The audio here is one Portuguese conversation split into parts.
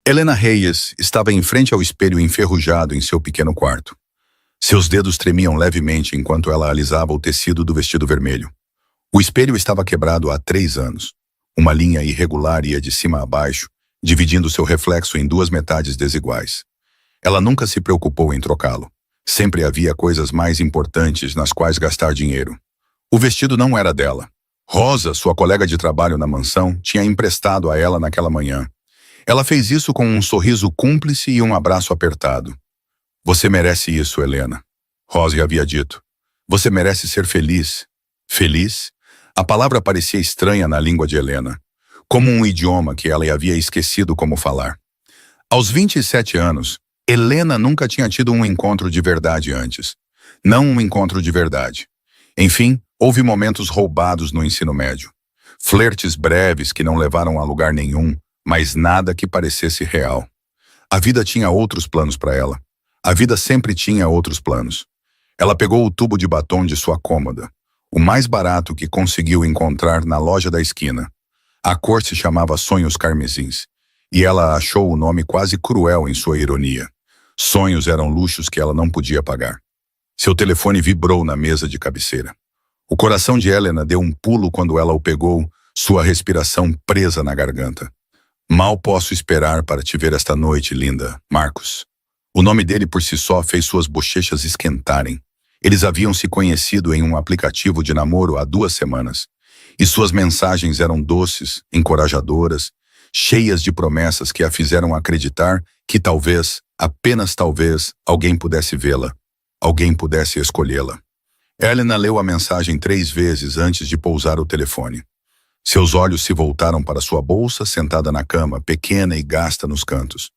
Helena Reyes estava em frente ao espelho enferrujado em seu pequeno quarto. Seus dedos tremiam levemente enquanto ela alisava o tecido do vestido vermelho. O espelho estava quebrado há 3 anos. Uma linha irregular ia de cima a baixo, dividindo seu reflexo em 2 metades desiguais. Ela nunca se preocupou em trocá-lo. Sempre havia coisas mais importantes nas quais gastar dinheiro. O vestido não era dela. Rosa, sua colega de trabalho na mansão, tinha emprestado a ela naquela manhã. Ela fez isso com um sorriso cúmplice e um abraço apertado. Você merece isso, Helena. Rosa havia dito. Você merece ser feliz. Feliz? A palavra parecia estranha na língua de Helena, como um idioma que ela havia esquecido como falar. Aos 27 anos, Helena nunca tinha tido um encontro de verdade antes. Não um encontro de verdade. Enfim, houve momentos roubados no ensino médio. Flertes breves que não levaram a lugar nenhum, mas nada que parecesse real. A vida tinha outros planos para ela. A vida sempre tinha outros planos. Ela pegou o tubo de batom de sua cômoda, o mais barato que conseguiu encontrar na loja da esquina. A cor se chamava Sonhos Carmesins, e ela achou o nome quase cruel em sua ironia. Sonhos eram luxos que ela não podia pagar. Seu telefone vibrou na mesa de cabeceira. O coração de Helena deu um pulo quando ela o pegou, sua respiração presa na garganta. Mal posso esperar para te ver esta noite, linda, Marcos. O nome dele por si só fez suas bochechas esquentarem. Eles haviam se conhecido em um aplicativo de namoro há 2 semanas. E suas mensagens eram doces, encorajadoras, cheias de promessas que a fizeram acreditar que talvez, apenas talvez, alguém pudesse vê-la. Alguém pudesse escolhê-la. Helena leu a mensagem 3 vezes antes de pousar o telefone. Seus olhos se voltaram para sua bolsa sentada na cama, pequena e gasta nos cantos.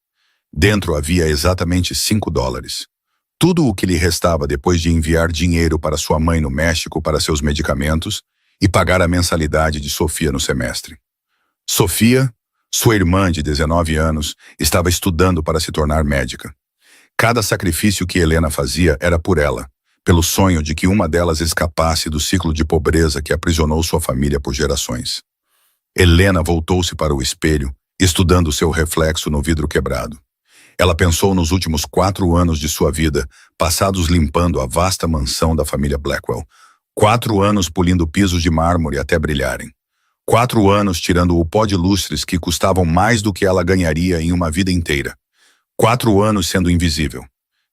Dentro havia exatamente $5. Tudo o que lhe restava depois de enviar dinheiro para sua mãe no México para seus medicamentos e pagar a mensalidade de Sofia no semestre. Sofia, sua irmã de 19 anos, estava estudando para se tornar médica. Cada sacrifício que Helena fazia era por ela, pelo sonho de que uma delas escapasse do ciclo de pobreza que aprisionou sua família por gerações. Helena voltou-se para o espelho, estudando seu reflexo no vidro quebrado. Ela pensou nos últimos 4 anos de sua vida, passados limpando a vasta mansão da família Blackwell. 4 anos polindo pisos de mármore até brilharem. 4 anos tirando o pó de lustres que custavam mais do que ela ganharia em uma vida inteira. 4 anos sendo invisível.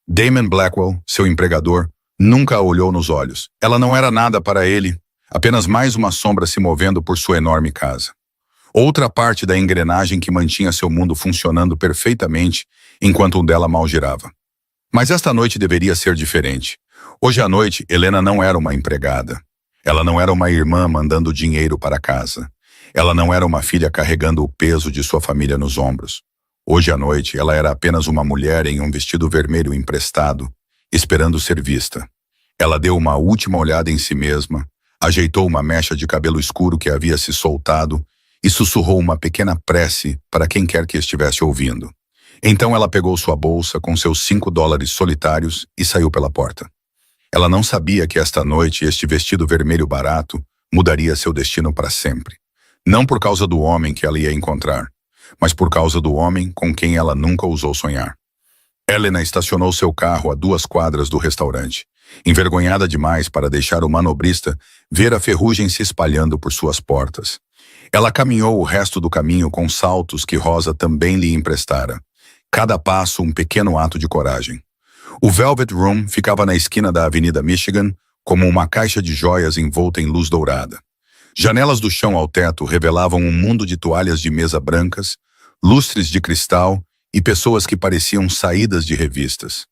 Damon Blackwell, seu empregador, nunca a olhou nos olhos. Ela não era nada para ele, apenas mais uma sombra se movendo por sua enorme casa. Outra parte da engrenagem que mantinha seu mundo funcionando perfeitamente enquanto um dela mal girava. Mas esta noite deveria ser diferente. Hoje à noite, Helena não era uma empregada. Ela não era uma irmã mandando dinheiro para casa. Ela não era uma filha carregando o peso de sua família nos ombros. Hoje à noite, ela era apenas uma mulher em um vestido vermelho emprestado, esperando ser vista. Ela deu uma última olhada em si mesma, ajeitou uma mecha de cabelo escuro que havia se soltado e sussurrou uma pequena prece para quem quer que estivesse ouvindo. Então ela pegou sua bolsa com seus $5 solitários e saiu pela porta. Ela não sabia que esta noite este vestido vermelho barato mudaria seu destino para sempre. Não por causa do homem que ela ia encontrar, mas por causa do homem com quem ela nunca ousou sonhar. Helena estacionou seu carro a 2 quadras do restaurante, envergonhada demais para deixar o manobrista ver a ferrugem se espalhando por suas portas. Ela caminhou o resto do caminho com saltos que Rosa também lhe emprestara. Cada passo um pequeno ato de coragem. O Velvet Room ficava na esquina da Avenida Michigan, como uma caixa de joias envolta em luz dourada. Janelas do chão ao teto revelavam um mundo de toalhas de mesa brancas, lustres de cristal e pessoas que pareciam saídas de revistas.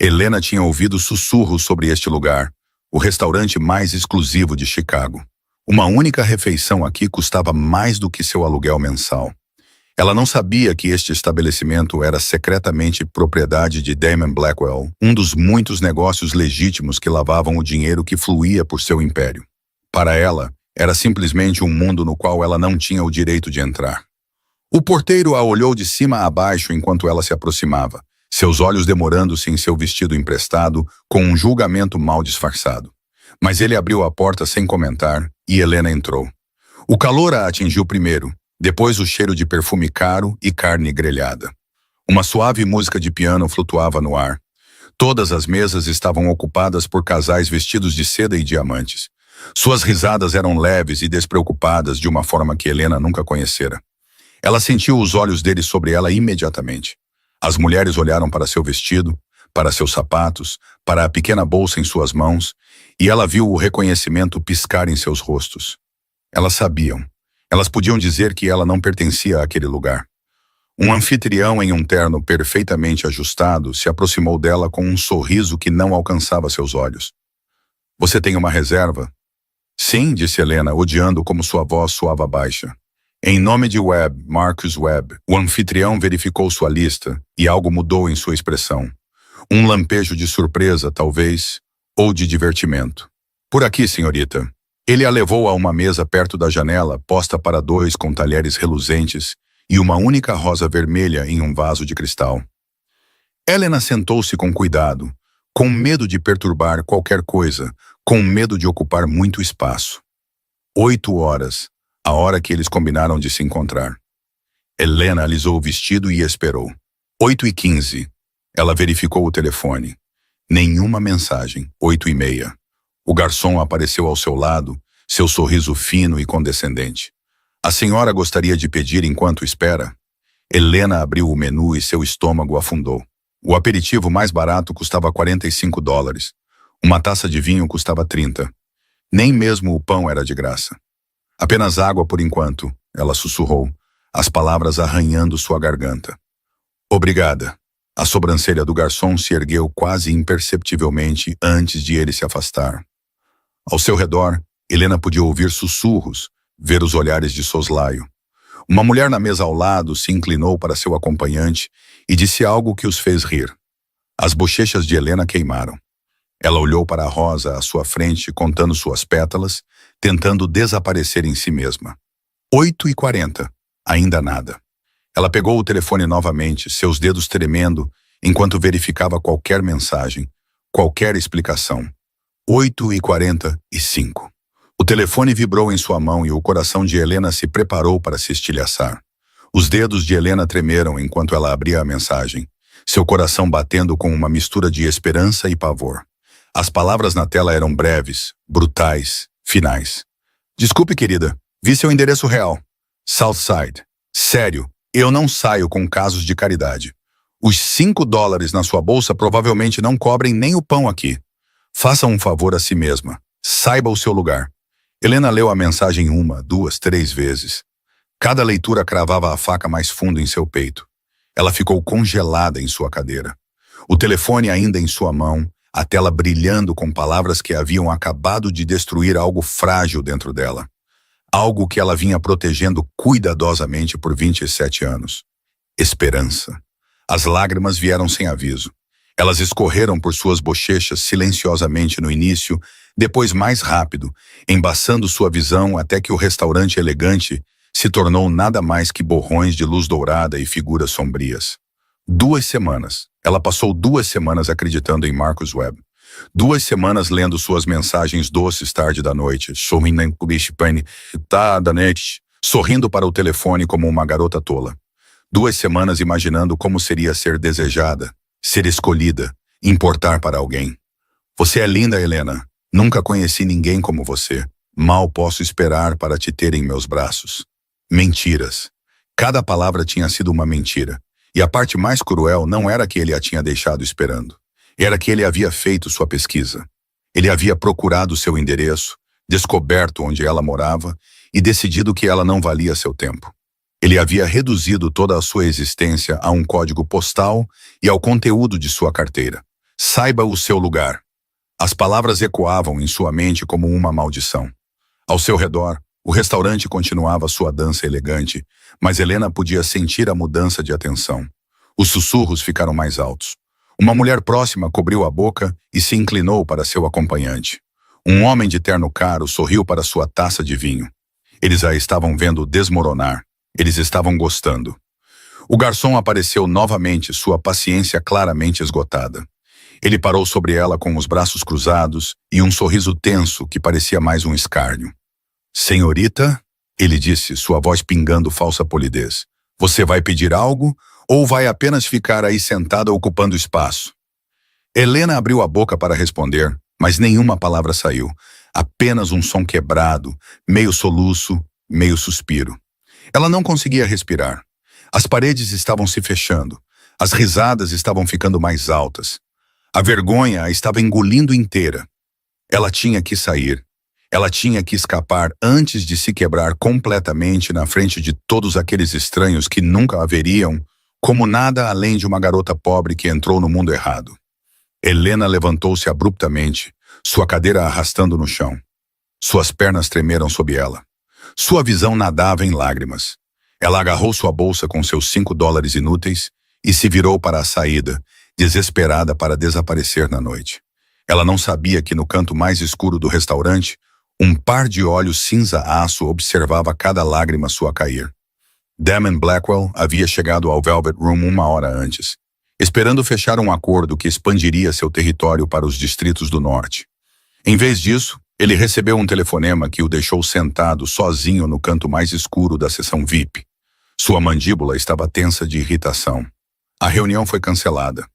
Helena tinha ouvido sussurros sobre este lugar, o restaurante mais exclusivo de Chicago. Uma única refeição aqui custava mais do que seu aluguel mensal. Ela não sabia que este estabelecimento era secretamente propriedade de Damon Blackwell, um dos muitos negócios legítimos que lavavam o dinheiro que fluía por seu império. Para ela, era simplesmente um mundo no qual ela não tinha o direito de entrar. O porteiro a olhou de cima a baixo enquanto ela se aproximava, seus olhos demorando-se em seu vestido emprestado, com um julgamento mal disfarçado. Mas ele abriu a porta sem comentar e Helena entrou. O calor a atingiu primeiro, Depois o cheiro de perfume caro e carne grelhada. Uma suave música de piano flutuava no ar. Todas as mesas estavam ocupadas por casais vestidos de seda e diamantes. Suas risadas eram leves e despreocupadas de uma forma que Helena nunca conhecera. Ela sentiu os olhos dele sobre ela imediatamente. As mulheres olharam para seu vestido, para seus sapatos, para a pequena bolsa em suas mãos, e ela viu o reconhecimento piscar em seus rostos. Elas sabiam. Elas podiam dizer que ela não pertencia àquele lugar. Um anfitrião em um terno perfeitamente ajustado se aproximou dela com um sorriso que não alcançava seus olhos. "Você tem uma reserva?" "Sim", disse Helena, odiando como sua voz soava baixa. "Em nome de Webb, Marcus Webb." O anfitrião verificou sua lista e algo mudou em sua expressão. Um lampejo de surpresa, talvez, ou de divertimento. "Por aqui, senhorita." Ele a levou a uma mesa perto da janela, posta para dois com talheres reluzentes e uma única rosa vermelha em um vaso de cristal. Helena sentou-se com cuidado, com medo de perturbar qualquer coisa, com medo de ocupar muito espaço. 8 horas, a hora que eles combinaram de se encontrar. Helena alisou o vestido e esperou. 8h15. Ela verificou o telefone. Nenhuma mensagem. 8h30. O garçom apareceu ao seu lado, seu sorriso fino e condescendente. "A senhora gostaria de pedir enquanto espera?" Helena abriu o menu e seu estômago afundou. O aperitivo mais barato custava $45. Uma taça de vinho custava 30. Nem mesmo o pão era de graça. "Apenas água por enquanto", ela sussurrou, as palavras arranhando sua garganta. "Obrigada." A sobrancelha do garçom se ergueu quase imperceptivelmente antes de ele se afastar. Ao seu redor, Helena podia ouvir sussurros, ver os olhares de soslaio. Uma mulher na mesa ao lado se inclinou para seu acompanhante e disse algo que os fez rir. As bochechas de Helena queimaram. Ela olhou para a rosa à sua frente, contando suas pétalas, tentando desaparecer em si mesma. 8h40. Ainda nada. Ela pegou o telefone novamente, seus dedos tremendo, enquanto verificava qualquer mensagem, qualquer explicação. 8h45. O telefone vibrou em sua mão e o coração de Helena se preparou para se estilhaçar. Os dedos de Helena tremeram enquanto ela abria a mensagem, seu coração batendo com uma mistura de esperança e pavor. As palavras na tela eram breves, brutais, finais. "Desculpe, querida, vi seu endereço real. Southside. Sério, eu não saio com casos de caridade. Os $5 na sua bolsa provavelmente não cobrem nem o pão aqui. Faça um favor a si mesma. Saiba o seu lugar." Helena leu a mensagem 1, 2, 3 vezes. Cada leitura cravava a faca mais fundo em seu peito. Ela ficou congelada em sua cadeira. O telefone ainda em sua mão, a tela brilhando com palavras que haviam acabado de destruir algo frágil dentro dela. Algo que ela vinha protegendo cuidadosamente por 27 anos. Esperança. As lágrimas vieram sem aviso. Elas escorreram por suas bochechas silenciosamente no início, depois mais rápido, embaçando sua visão até que o restaurante elegante se tornou nada mais que borrões de luz dourada e figuras sombrias. 2 semanas. Ela passou 2 semanas acreditando em Marcus Webb. 2 semanas lendo suas mensagens doces tarde da noite, sorrindo para o telefone como uma garota tola. 2 semanas imaginando como seria ser desejada, ser escolhida, importar para alguém. "Você é linda, Helena. Nunca conheci ninguém como você. Mal posso esperar para te ter em meus braços." Mentiras. Cada palavra tinha sido uma mentira. E a parte mais cruel não era que ele a tinha deixado esperando. Era que ele havia feito sua pesquisa. Ele havia procurado seu endereço, descoberto onde ela morava e decidido que ela não valia seu tempo. Ele havia reduzido toda a sua existência a um código postal e ao conteúdo de sua carteira. "Saiba o seu lugar." As palavras ecoavam em sua mente como uma maldição. Ao seu redor, o restaurante continuava sua dança elegante, mas Helena podia sentir a mudança de atenção. Os sussurros ficaram mais altos. Uma mulher próxima cobriu a boca e se inclinou para seu acompanhante. Um homem de terno caro sorriu para sua taça de vinho. Eles a estavam vendo desmoronar. Eles estavam gostando. O garçom apareceu novamente, sua paciência claramente esgotada. Ele parou sobre ela com os braços cruzados e um sorriso tenso que parecia mais um escárnio. "Senhorita?" Ele disse, sua voz pingando falsa polidez. Você vai pedir algo ou vai apenas ficar aí sentada ocupando espaço? Helena abriu a boca para responder, mas nenhuma palavra saiu. Apenas um som quebrado, meio soluço, meio suspiro. Ela não conseguia respirar. As paredes estavam se fechando. As risadas estavam ficando mais altas. A vergonha a estava engolindo inteira. Ela tinha que sair. Ela tinha que escapar antes de se quebrar completamente na frente de todos aqueles estranhos que nunca a veriam como nada além de uma garota pobre que entrou no mundo errado. Helena levantou-se abruptamente, sua cadeira arrastando no chão. Suas pernas tremeram sob ela. Sua visão nadava em lágrimas. Ela agarrou sua bolsa com seus $5 inúteis e se virou para a saída, desesperada para desaparecer na noite. Ela não sabia que no canto mais escuro do restaurante, um par de olhos cinza-aço observava cada lágrima sua cair. Damon Blackwell havia chegado ao Velvet Room 1 hora antes, esperando fechar um acordo que expandiria seu território para os distritos do norte. Em vez disso, ele recebeu um telefonema que o deixou sentado sozinho no canto mais escuro da seção VIP. Sua mandíbula estava tensa de irritação. A reunião foi cancelada.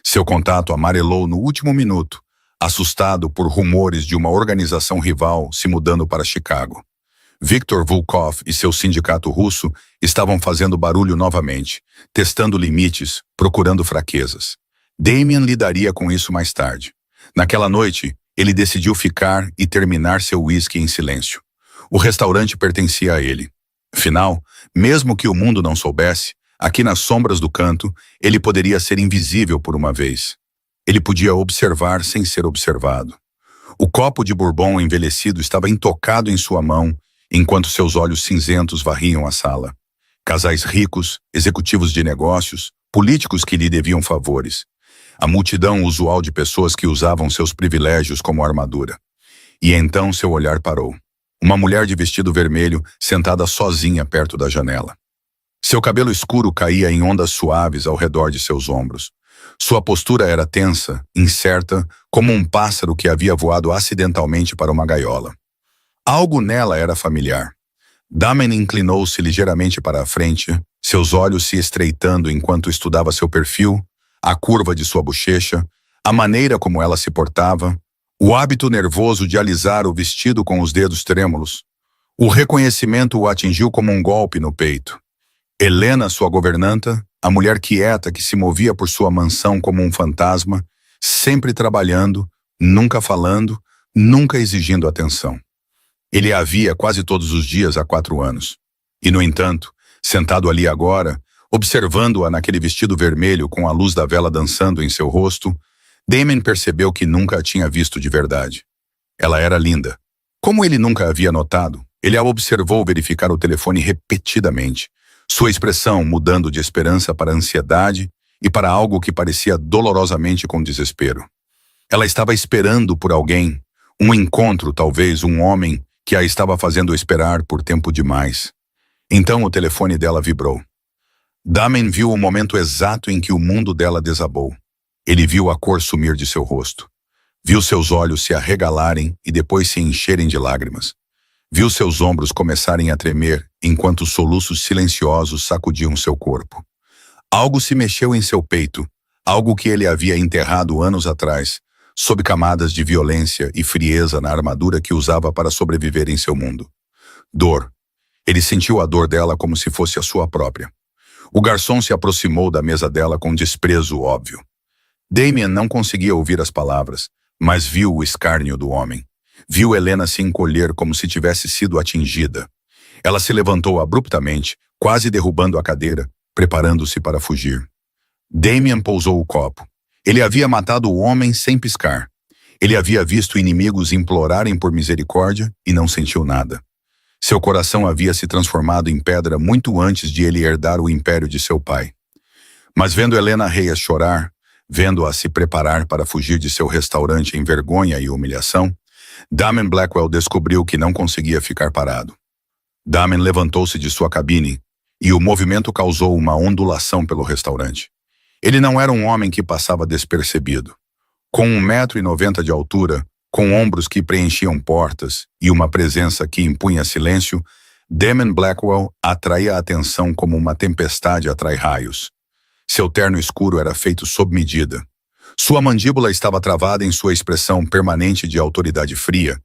Seu contato amarelou no último minuto, assustado por rumores de uma organização rival se mudando para Chicago. Viktor Volkov e seu sindicato russo estavam fazendo barulho novamente, testando limites, procurando fraquezas. Damian lidaria com isso mais tarde. Naquela noite, ele decidiu ficar e terminar seu uísque em silêncio. O restaurante pertencia a ele. Afinal, mesmo que o mundo não soubesse, aqui nas sombras do canto, ele poderia ser invisível por uma vez. Ele podia observar sem ser observado. O copo de bourbon envelhecido estava intocado em sua mão, enquanto seus olhos cinzentos varriam a sala. Casais ricos, executivos de negócios, políticos que lhe deviam favores. A multidão usual de pessoas que usavam seus privilégios como armadura. E então seu olhar parou. Uma mulher de vestido vermelho, sentada sozinha perto da janela. Seu cabelo escuro caía em ondas suaves ao redor de seus ombros. Sua postura era tensa, incerta, como um pássaro que havia voado acidentalmente para uma gaiola. Algo nela era familiar. Damon inclinou-se ligeiramente para a frente, seus olhos se estreitando enquanto estudava seu perfil, a curva de sua bochecha, a maneira como ela se portava, o hábito nervoso de alisar o vestido com os dedos trêmulos. O reconhecimento o atingiu como um golpe no peito. Helena, sua governanta, a mulher quieta que se movia por sua mansão como um fantasma, sempre trabalhando, nunca falando, nunca exigindo atenção. Ele a via quase todos os dias há 4 anos. E, no entanto, sentado ali agora, observando-a naquele vestido vermelho com a luz da vela dançando em seu rosto, Damon percebeu que nunca a tinha visto de verdade. Ela era linda. Como ele nunca havia notado, ele a observou verificar o telefone repetidamente, sua expressão mudando de esperança para ansiedade e para algo que parecia dolorosamente com desespero. Ela estava esperando por alguém, um encontro, talvez um homem que a estava fazendo esperar por tempo demais. Então o telefone dela vibrou. Damon viu o momento exato em que o mundo dela desabou. Ele viu a cor sumir de seu rosto. Viu seus olhos se arregalarem e depois se encherem de lágrimas. Viu seus ombros começarem a tremer enquanto soluços silenciosos sacudiam seu corpo. Algo se mexeu em seu peito, algo que ele havia enterrado anos atrás, sob camadas de violência e frieza na armadura que usava para sobreviver em seu mundo. Dor. Ele sentiu a dor dela como se fosse a sua própria. O garçom se aproximou da mesa dela com desprezo óbvio. Damian não conseguia ouvir as palavras, mas viu o escárnio do homem. Viu Helena se encolher como se tivesse sido atingida. Ela se levantou abruptamente, quase derrubando a cadeira, preparando-se para fugir. Damian pousou o copo. Ele havia matado o homem sem piscar. Ele havia visto inimigos implorarem por misericórdia e não sentiu nada. Seu coração havia se transformado em pedra muito antes de ele herdar o império de seu pai. Mas vendo Helena Reyes chorar, vendo-a se preparar para fugir de seu restaurante em vergonha e humilhação, Damon Blackwell descobriu que não conseguia ficar parado. Damon levantou-se de sua cabine e o movimento causou uma ondulação pelo restaurante. Ele não era um homem que passava despercebido. Com 1,90 m de altura, com ombros que preenchiam portas e uma presença que impunha silêncio, Damon Blackwell atraía a atenção como uma tempestade atrai raios. Seu terno escuro era feito sob medida. Sua mandíbula estava travada em sua expressão permanente de autoridade fria,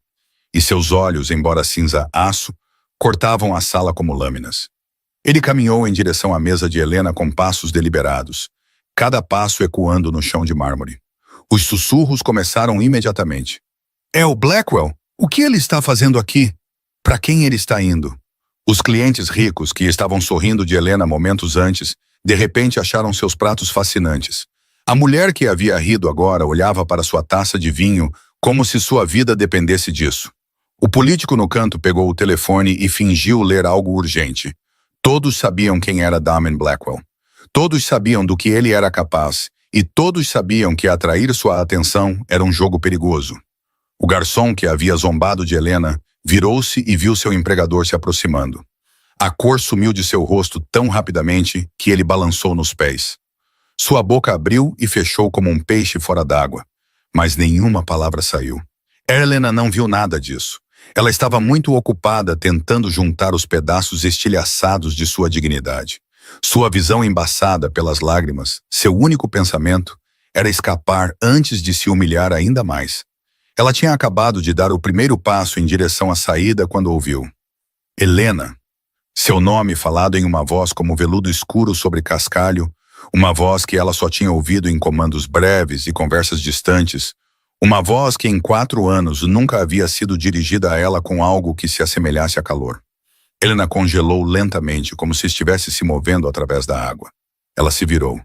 e seus olhos, embora cinza-aço, cortavam a sala como lâminas. Ele caminhou em direção à mesa de Helena com passos deliberados, cada passo ecoando no chão de mármore. Os sussurros começaram imediatamente. É o Blackwell? O que ele está fazendo aqui? Para quem ele está indo? Os clientes ricos, que estavam sorrindo de Helena momentos antes, de repente acharam seus pratos fascinantes. A mulher que havia rido agora olhava para sua taça de vinho como se sua vida dependesse disso. O político no canto pegou o telefone e fingiu ler algo urgente. Todos sabiam quem era Damon Blackwell. Todos sabiam do que ele era capaz, e todos sabiam que atrair sua atenção era um jogo perigoso. O garçom que havia zombado de Helena virou-se e viu seu empregador se aproximando. A cor sumiu de seu rosto tão rapidamente que ele balançou nos pés. Sua boca abriu e fechou como um peixe fora d'água, mas nenhuma palavra saiu. Helena não viu nada disso. Ela estava muito ocupada tentando juntar os pedaços estilhaçados de sua dignidade. Sua visão embaçada pelas lágrimas, seu único pensamento era escapar antes de se humilhar ainda mais. Ela tinha acabado de dar o primeiro passo em direção à saída quando ouviu. Helena. Seu nome falado em uma voz como veludo escuro sobre cascalho, uma voz que ela só tinha ouvido em comandos breves e conversas distantes, uma voz que em 4 anos nunca havia sido dirigida a ela com algo que se assemelhasse a calor. Helena congelou lentamente, como se estivesse se movendo através da água. Ela se virou.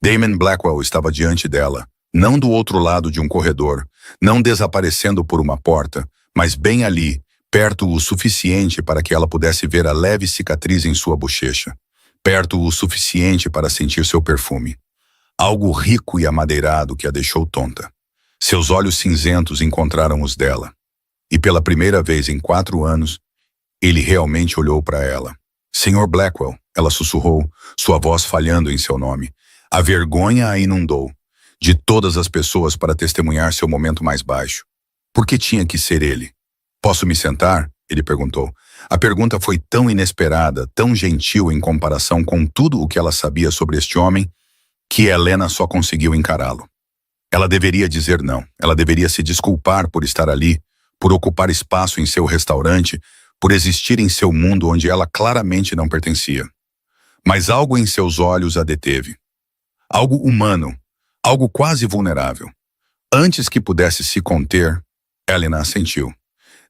Damon Blackwell estava diante dela, não do outro lado de um corredor, não desaparecendo por uma porta, mas bem ali, perto o suficiente para que ela pudesse ver a leve cicatriz em sua bochecha, perto o suficiente para sentir seu perfume. Algo rico e amadeirado que a deixou tonta. Seus olhos cinzentos encontraram os dela. E pela primeira vez em 4 anos, ele realmente olhou para ela. Senhor Blackwell, ela sussurrou, sua voz falhando em seu nome. A vergonha a inundou. De todas as pessoas para testemunhar seu momento mais baixo. Por que tinha que ser ele? Posso me sentar? Ele perguntou. A pergunta foi tão inesperada, tão gentil em comparação com tudo o que ela sabia sobre este homem, que Helena só conseguiu encará-lo. Ela deveria dizer não. Ela deveria se desculpar por estar ali, por ocupar espaço em seu restaurante, por existir em seu mundo onde ela claramente não pertencia. Mas algo em seus olhos a deteve. Algo humano, algo quase vulnerável. Antes que pudesse se conter, Helena assentiu.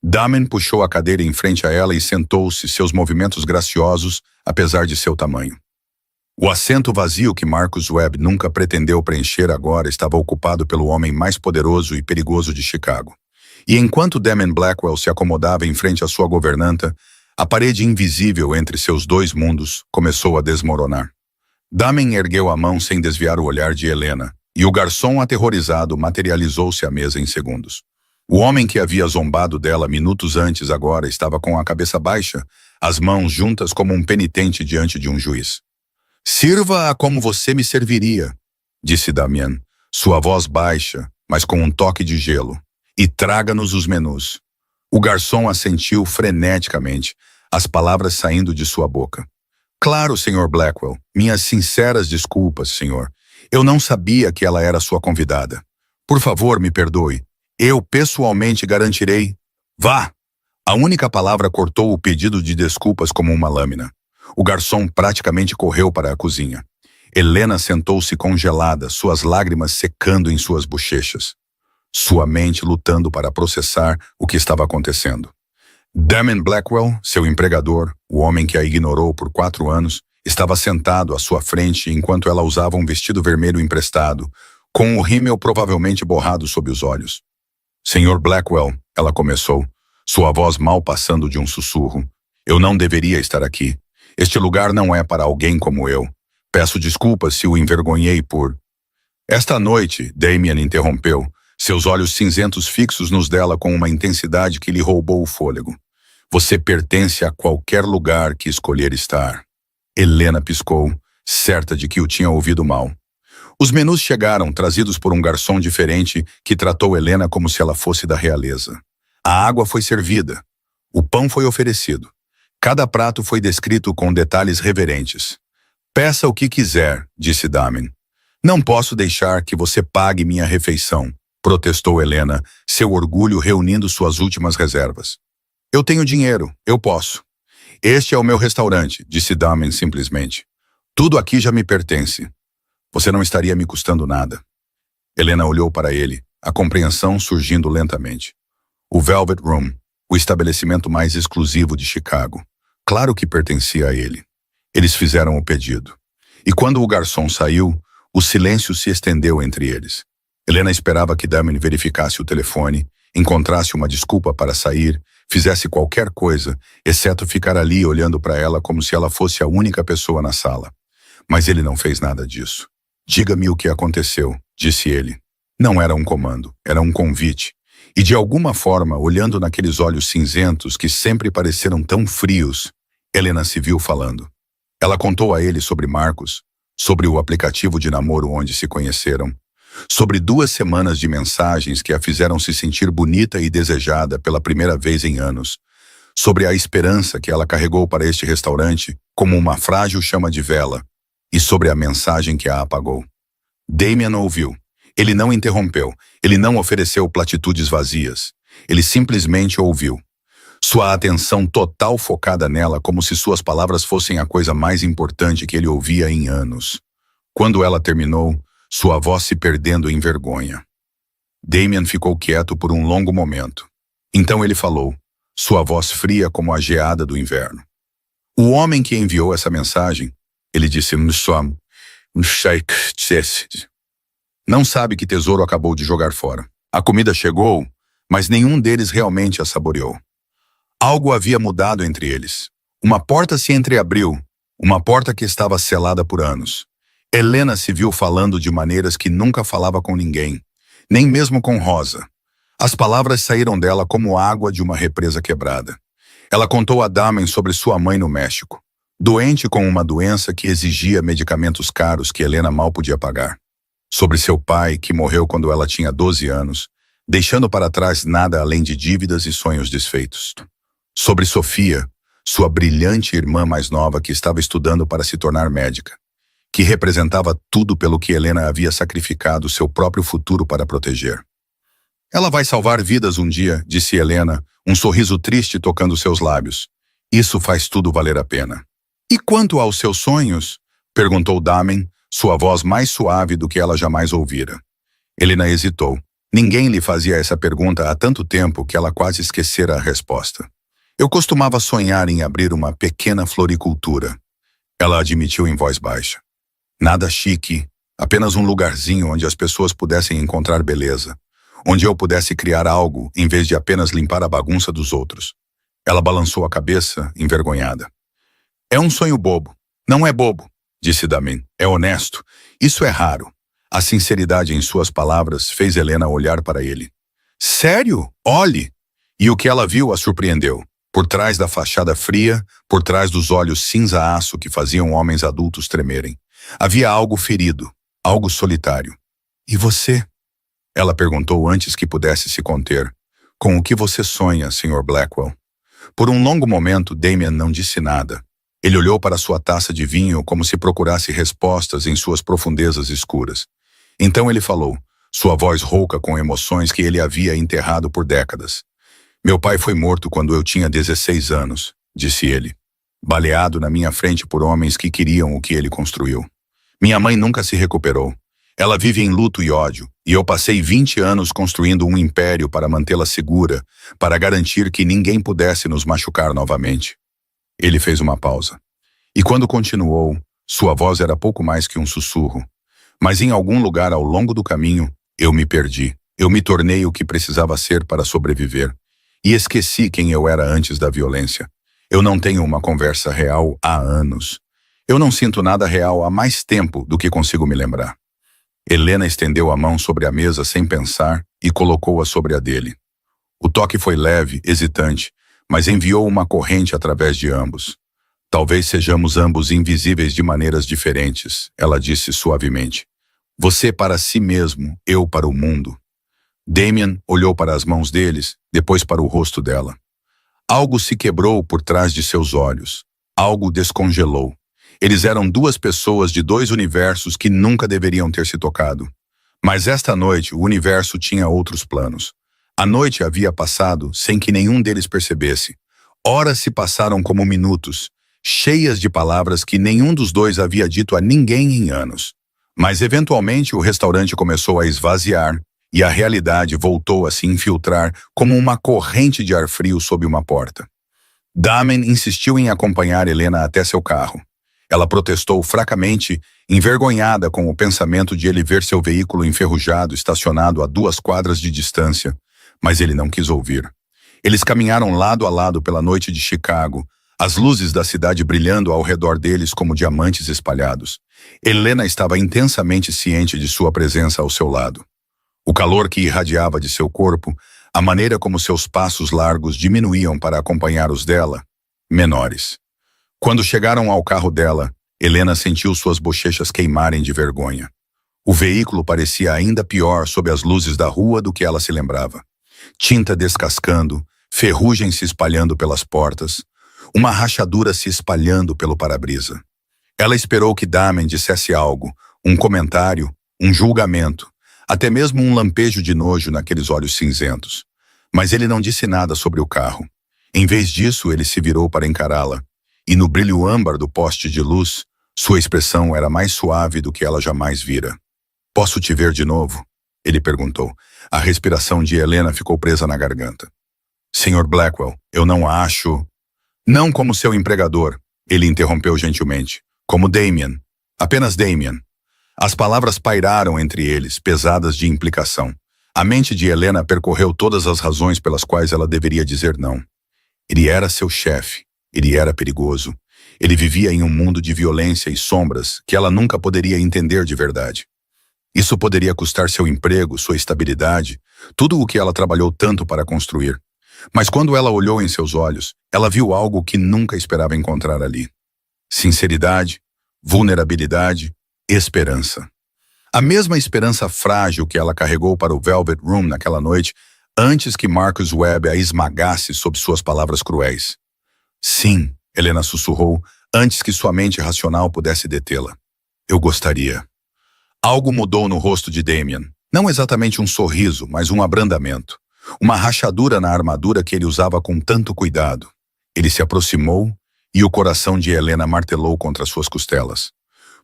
Damon puxou a cadeira em frente a ela e sentou-se, seus movimentos graciosos, apesar de seu tamanho. O assento vazio que Marcus Webb nunca pretendeu preencher agora estava ocupado pelo homem mais poderoso e perigoso de Chicago. E enquanto Damon Blackwell se acomodava em frente à sua governanta, a parede invisível entre seus 2 mundos começou a desmoronar. Damon ergueu a mão sem desviar o olhar de Helena, e o garçom aterrorizado materializou-se à mesa em segundos. O homem que havia zombado dela minutos antes agora estava com a cabeça baixa, as mãos juntas como um penitente diante de um juiz. Sirva-a como você me serviria, disse Damian, sua voz baixa, mas com um toque de gelo, e traga-nos os menus. O garçom assentiu freneticamente, as palavras saindo de sua boca. Claro, Sr. Blackwell, minhas sinceras desculpas, senhor. Eu não sabia que ela era sua convidada. Por favor, me perdoe. Eu pessoalmente garantirei. Vá! A única palavra cortou o pedido de desculpas como uma lâmina. O garçom praticamente correu para a cozinha. Helena sentou-se congelada, suas lágrimas secando em suas bochechas. Sua mente lutando para processar o que estava acontecendo. Damon Blackwell, seu empregador, o homem que a ignorou por 4 anos, estava sentado à sua frente enquanto ela usava um vestido vermelho emprestado, com o rímel provavelmente borrado sob os olhos. Senhor Blackwell, ela começou, sua voz mal passando de um sussurro. Eu não deveria estar aqui. Este lugar não é para alguém como eu. Peço desculpas se o envergonhei por... Esta noite, Damien interrompeu, seus olhos cinzentos fixos nos dela com uma intensidade que lhe roubou o fôlego. Você pertence a qualquer lugar que escolher estar. Helena piscou, certa de que o tinha ouvido mal. Os menus chegaram, trazidos por um garçom diferente que tratou Helena como se ela fosse da realeza. A água foi servida. O pão foi oferecido. Cada prato foi descrito com detalhes reverentes. Peça o que quiser, disse Damien. Não posso deixar que você pague minha refeição, protestou Helena, seu orgulho reunindo suas últimas reservas. Eu tenho dinheiro, eu posso. Este é o meu restaurante, disse Damien simplesmente. Tudo aqui já me pertence. Você não estaria me custando nada. Helena olhou para ele, a compreensão surgindo lentamente. O Velvet Room, o estabelecimento mais exclusivo de Chicago. Claro que pertencia a ele. Eles fizeram o pedido. E quando o garçom saiu, o silêncio se estendeu entre eles. Helena esperava que Damien verificasse o telefone, encontrasse uma desculpa para sair, fizesse qualquer coisa, exceto ficar ali olhando para ela como se ela fosse a única pessoa na sala. Mas ele não fez nada disso. Diga-me o que aconteceu, disse ele. Não era um comando, era um convite. E de alguma forma, olhando naqueles olhos cinzentos que sempre pareceram tão frios, Helena se viu falando. Ela contou a ele sobre Marcos, sobre o aplicativo de namoro onde se conheceram, sobre 2 semanas de mensagens que a fizeram se sentir bonita e desejada pela primeira vez em anos, sobre a esperança que ela carregou para este restaurante como uma frágil chama de vela, e sobre a mensagem que a apagou. Damien ouviu. Ele não interrompeu, ele não ofereceu platitudes vazias. Ele simplesmente ouviu. Sua atenção total focada nela como se suas palavras fossem a coisa mais importante que ele ouvia em anos. Quando ela terminou, sua voz se perdendo em vergonha. Damien ficou quieto por um longo momento. Então ele falou, sua voz fria como a geada do inverno. O homem que enviou essa mensagem, ele disse, não sabe que tesouro acabou de jogar fora. A comida chegou, mas nenhum deles realmente a saboreou. Algo havia mudado entre eles. Uma porta se entreabriu, uma porta que estava selada por anos. Helena se viu falando de maneiras que nunca falava com ninguém, nem mesmo com Rosa. As palavras saíram dela como água de uma represa quebrada. Ela contou a Damien sobre sua mãe no México, doente com uma doença que exigia medicamentos caros que Helena mal podia pagar. Sobre seu pai, que morreu quando ela tinha 12 anos, deixando para trás nada além de dívidas e sonhos desfeitos. Sobre Sofia, sua brilhante irmã mais nova que estava estudando para se tornar médica, que representava tudo pelo que Helena havia sacrificado seu próprio futuro para proteger. Ela vai salvar vidas um dia, disse Helena, um sorriso triste tocando seus lábios. Isso faz tudo valer a pena. E quanto aos seus sonhos? Perguntou Damien, sua voz mais suave do que ela jamais ouvira. Helena hesitou. Ninguém lhe fazia essa pergunta há tanto tempo que ela quase esquecera a resposta. Eu costumava sonhar em abrir uma pequena floricultura. Ela admitiu em voz baixa. Nada chique, apenas um lugarzinho onde as pessoas pudessem encontrar beleza, onde eu pudesse criar algo em vez de apenas limpar a bagunça dos outros. Ela balançou a cabeça, envergonhada. É um sonho bobo. Não é bobo, disse Damien. É honesto. Isso é raro. A sinceridade em suas palavras fez Helena olhar para ele. Sério? Olhe! E o que ela viu a surpreendeu. Por trás da fachada fria, por trás dos olhos cinza-aço que faziam homens adultos tremerem, havia algo ferido, algo solitário. E você? Ela perguntou antes que pudesse se conter. Com o que você sonha, Sr. Blackwell? Por um longo momento, Damien não disse nada. Ele olhou para sua taça de vinho como se procurasse respostas em suas profundezas escuras. Então ele falou, sua voz rouca com emoções que ele havia enterrado por décadas. Meu pai foi morto quando eu tinha 16 anos, disse ele, baleado na minha frente por homens que queriam o que ele construiu. Minha mãe nunca se recuperou. Ela vive em luto e ódio, e eu passei 20 anos construindo um império para mantê-la segura, para garantir que ninguém pudesse nos machucar novamente. Ele fez uma pausa. E quando continuou, sua voz era pouco mais que um sussurro. Mas em algum lugar ao longo do caminho, eu me perdi. Eu me tornei o que precisava ser para sobreviver. E esqueci quem eu era antes da violência. Eu não tenho uma conversa real há anos. Eu não sinto nada real há mais tempo do que consigo me lembrar. Helena estendeu a mão sobre a mesa sem pensar e colocou-a sobre a dele. O toque foi leve, hesitante, mas enviou uma corrente através de ambos. Talvez sejamos ambos invisíveis de maneiras diferentes, ela disse suavemente. Você para si mesmo, eu para o mundo. Damien olhou para as mãos deles, depois para o rosto dela. Algo se quebrou por trás de seus olhos. Algo descongelou. Eles eram duas pessoas de dois universos que nunca deveriam ter se tocado. Mas esta noite o universo tinha outros planos. A noite havia passado sem que nenhum deles percebesse. Horas se passaram como minutos, cheias de palavras que nenhum dos dois havia dito a ninguém em anos. Mas eventualmente o restaurante começou a esvaziar e a realidade voltou a se infiltrar como uma corrente de ar frio sob uma porta. Damien insistiu em acompanhar Helena até seu carro. Ela protestou fracamente, envergonhada com o pensamento de ele ver seu veículo enferrujado estacionado a 2 quadras de distância, mas ele não quis ouvir. Eles caminharam lado a lado pela noite de Chicago, as luzes da cidade brilhando ao redor deles como diamantes espalhados. Helena estava intensamente ciente de sua presença ao seu lado. O calor que irradiava de seu corpo, a maneira como seus passos largos diminuíam para acompanhar os dela, menores. Quando chegaram ao carro dela, Helena sentiu suas bochechas queimarem de vergonha. O veículo parecia ainda pior sob as luzes da rua do que ela se lembrava. Tinta descascando, ferrugem se espalhando pelas portas, uma rachadura se espalhando pelo para-brisa. Ela esperou que Damien dissesse algo, um comentário, um julgamento, até mesmo um lampejo de nojo naqueles olhos cinzentos. Mas ele não disse nada sobre o carro. Em vez disso, ele se virou para encará-la, e no brilho âmbar do poste de luz, sua expressão era mais suave do que ela jamais vira. "Posso te ver de novo?" ele perguntou. A respiração de Helena ficou presa na garganta. "Sr. Blackwell, eu não acho..." "Não como seu empregador", ele interrompeu gentilmente. "Como Damien. Apenas Damien." As palavras pairaram entre eles, pesadas de implicação. A mente de Helena percorreu todas as razões pelas quais ela deveria dizer não. Ele era seu chefe. Ele era perigoso. Ele vivia em um mundo de violência e sombras que ela nunca poderia entender de verdade. Isso poderia custar seu emprego, sua estabilidade, tudo o que ela trabalhou tanto para construir. Mas quando ela olhou em seus olhos, ela viu algo que nunca esperava encontrar ali. Sinceridade, vulnerabilidade, esperança. A mesma esperança frágil que ela carregou para o Velvet Room naquela noite, antes que Marcus Webb a esmagasse sob suas palavras cruéis. "Sim", Helena sussurrou, antes que sua mente racional pudesse detê-la. "Eu gostaria." Algo mudou no rosto de Damien. Não exatamente um sorriso, mas um abrandamento. Uma rachadura na armadura que ele usava com tanto cuidado. Ele se aproximou e o coração de Helena martelou contra suas costelas.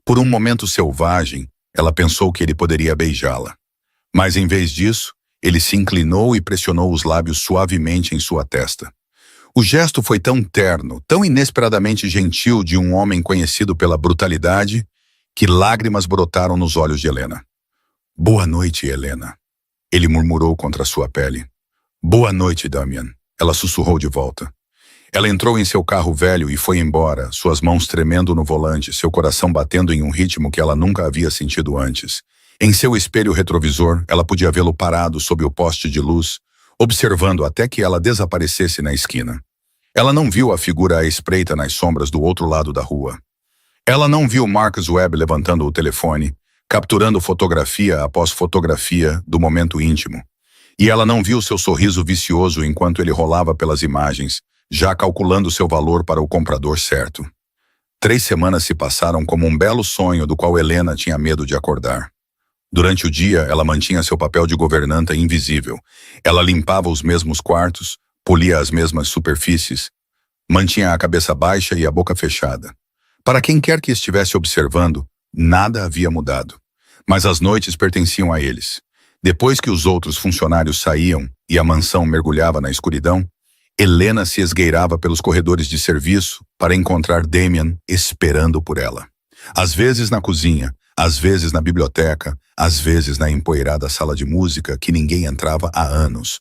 Por um momento selvagem, ela pensou que ele poderia beijá-la. Mas em vez disso, ele se inclinou e pressionou os lábios suavemente em sua testa. O gesto foi tão terno, tão inesperadamente gentil de um homem conhecido pela brutalidade, que lágrimas brotaram nos olhos de Helena. "Boa noite, Helena", ele murmurou contra sua pele. "Boa noite, Damien", ela sussurrou de volta. Ela entrou em seu carro velho e foi embora, suas mãos tremendo no volante, seu coração batendo em um ritmo que ela nunca havia sentido antes. Em seu espelho retrovisor, ela podia vê-lo parado sob o poste de luz, observando até que ela desaparecesse na esquina. Ela não viu a figura à espreita nas sombras do outro lado da rua. Ela não viu Marcus Webb levantando o telefone, capturando fotografia após fotografia do momento íntimo. E ela não viu seu sorriso vicioso enquanto ele rolava pelas imagens, já calculando seu valor para o comprador certo. 3 semanas se passaram como um belo sonho do qual Helena tinha medo de acordar. Durante o dia, ela mantinha seu papel de governanta invisível. Ela limpava os mesmos quartos, polia as mesmas superfícies, mantinha a cabeça baixa e a boca fechada. Para quem quer que estivesse observando, nada havia mudado. Mas as noites pertenciam a eles. Depois que os outros funcionários saíam e a mansão mergulhava na escuridão, Helena se esgueirava pelos corredores de serviço para encontrar Damien esperando por ela. Às vezes na cozinha, às vezes na biblioteca, às vezes na empoeirada sala de música que ninguém entrava há anos.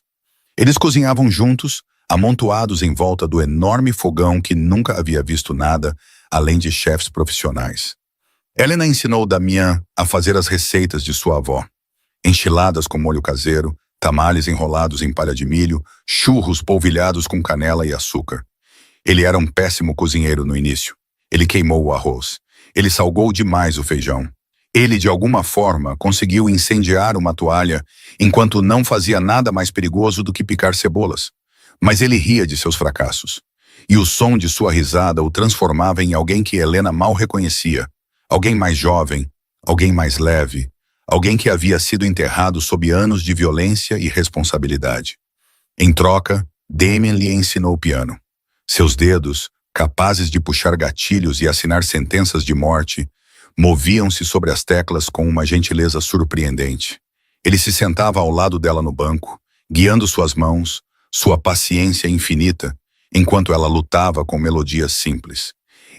Eles cozinhavam juntos, amontoados em volta do enorme fogão que nunca havia visto nada além de chefes profissionais. Helena ensinou Damien a fazer as receitas de sua avó. Enchiladas com molho caseiro, tamales enrolados em palha de milho, churros polvilhados com canela e açúcar. Ele era um péssimo cozinheiro no início. Ele queimou o arroz. Ele salgou demais o feijão. Ele, de alguma forma, conseguiu incendiar uma toalha, enquanto não fazia nada mais perigoso do que picar cebolas. Mas ele ria de seus fracassos. E o som de sua risada o transformava em alguém que Helena mal reconhecia. Alguém mais jovem, alguém mais leve, alguém que havia sido enterrado sob anos de violência e responsabilidade. Em troca, Damien lhe ensinou o piano. Seus dedos, capazes de puxar gatilhos e assinar sentenças de morte, moviam-se sobre as teclas com uma gentileza surpreendente. Ele se sentava ao lado dela no banco, guiando suas mãos, sua paciência infinita, enquanto ela lutava com melodias simples.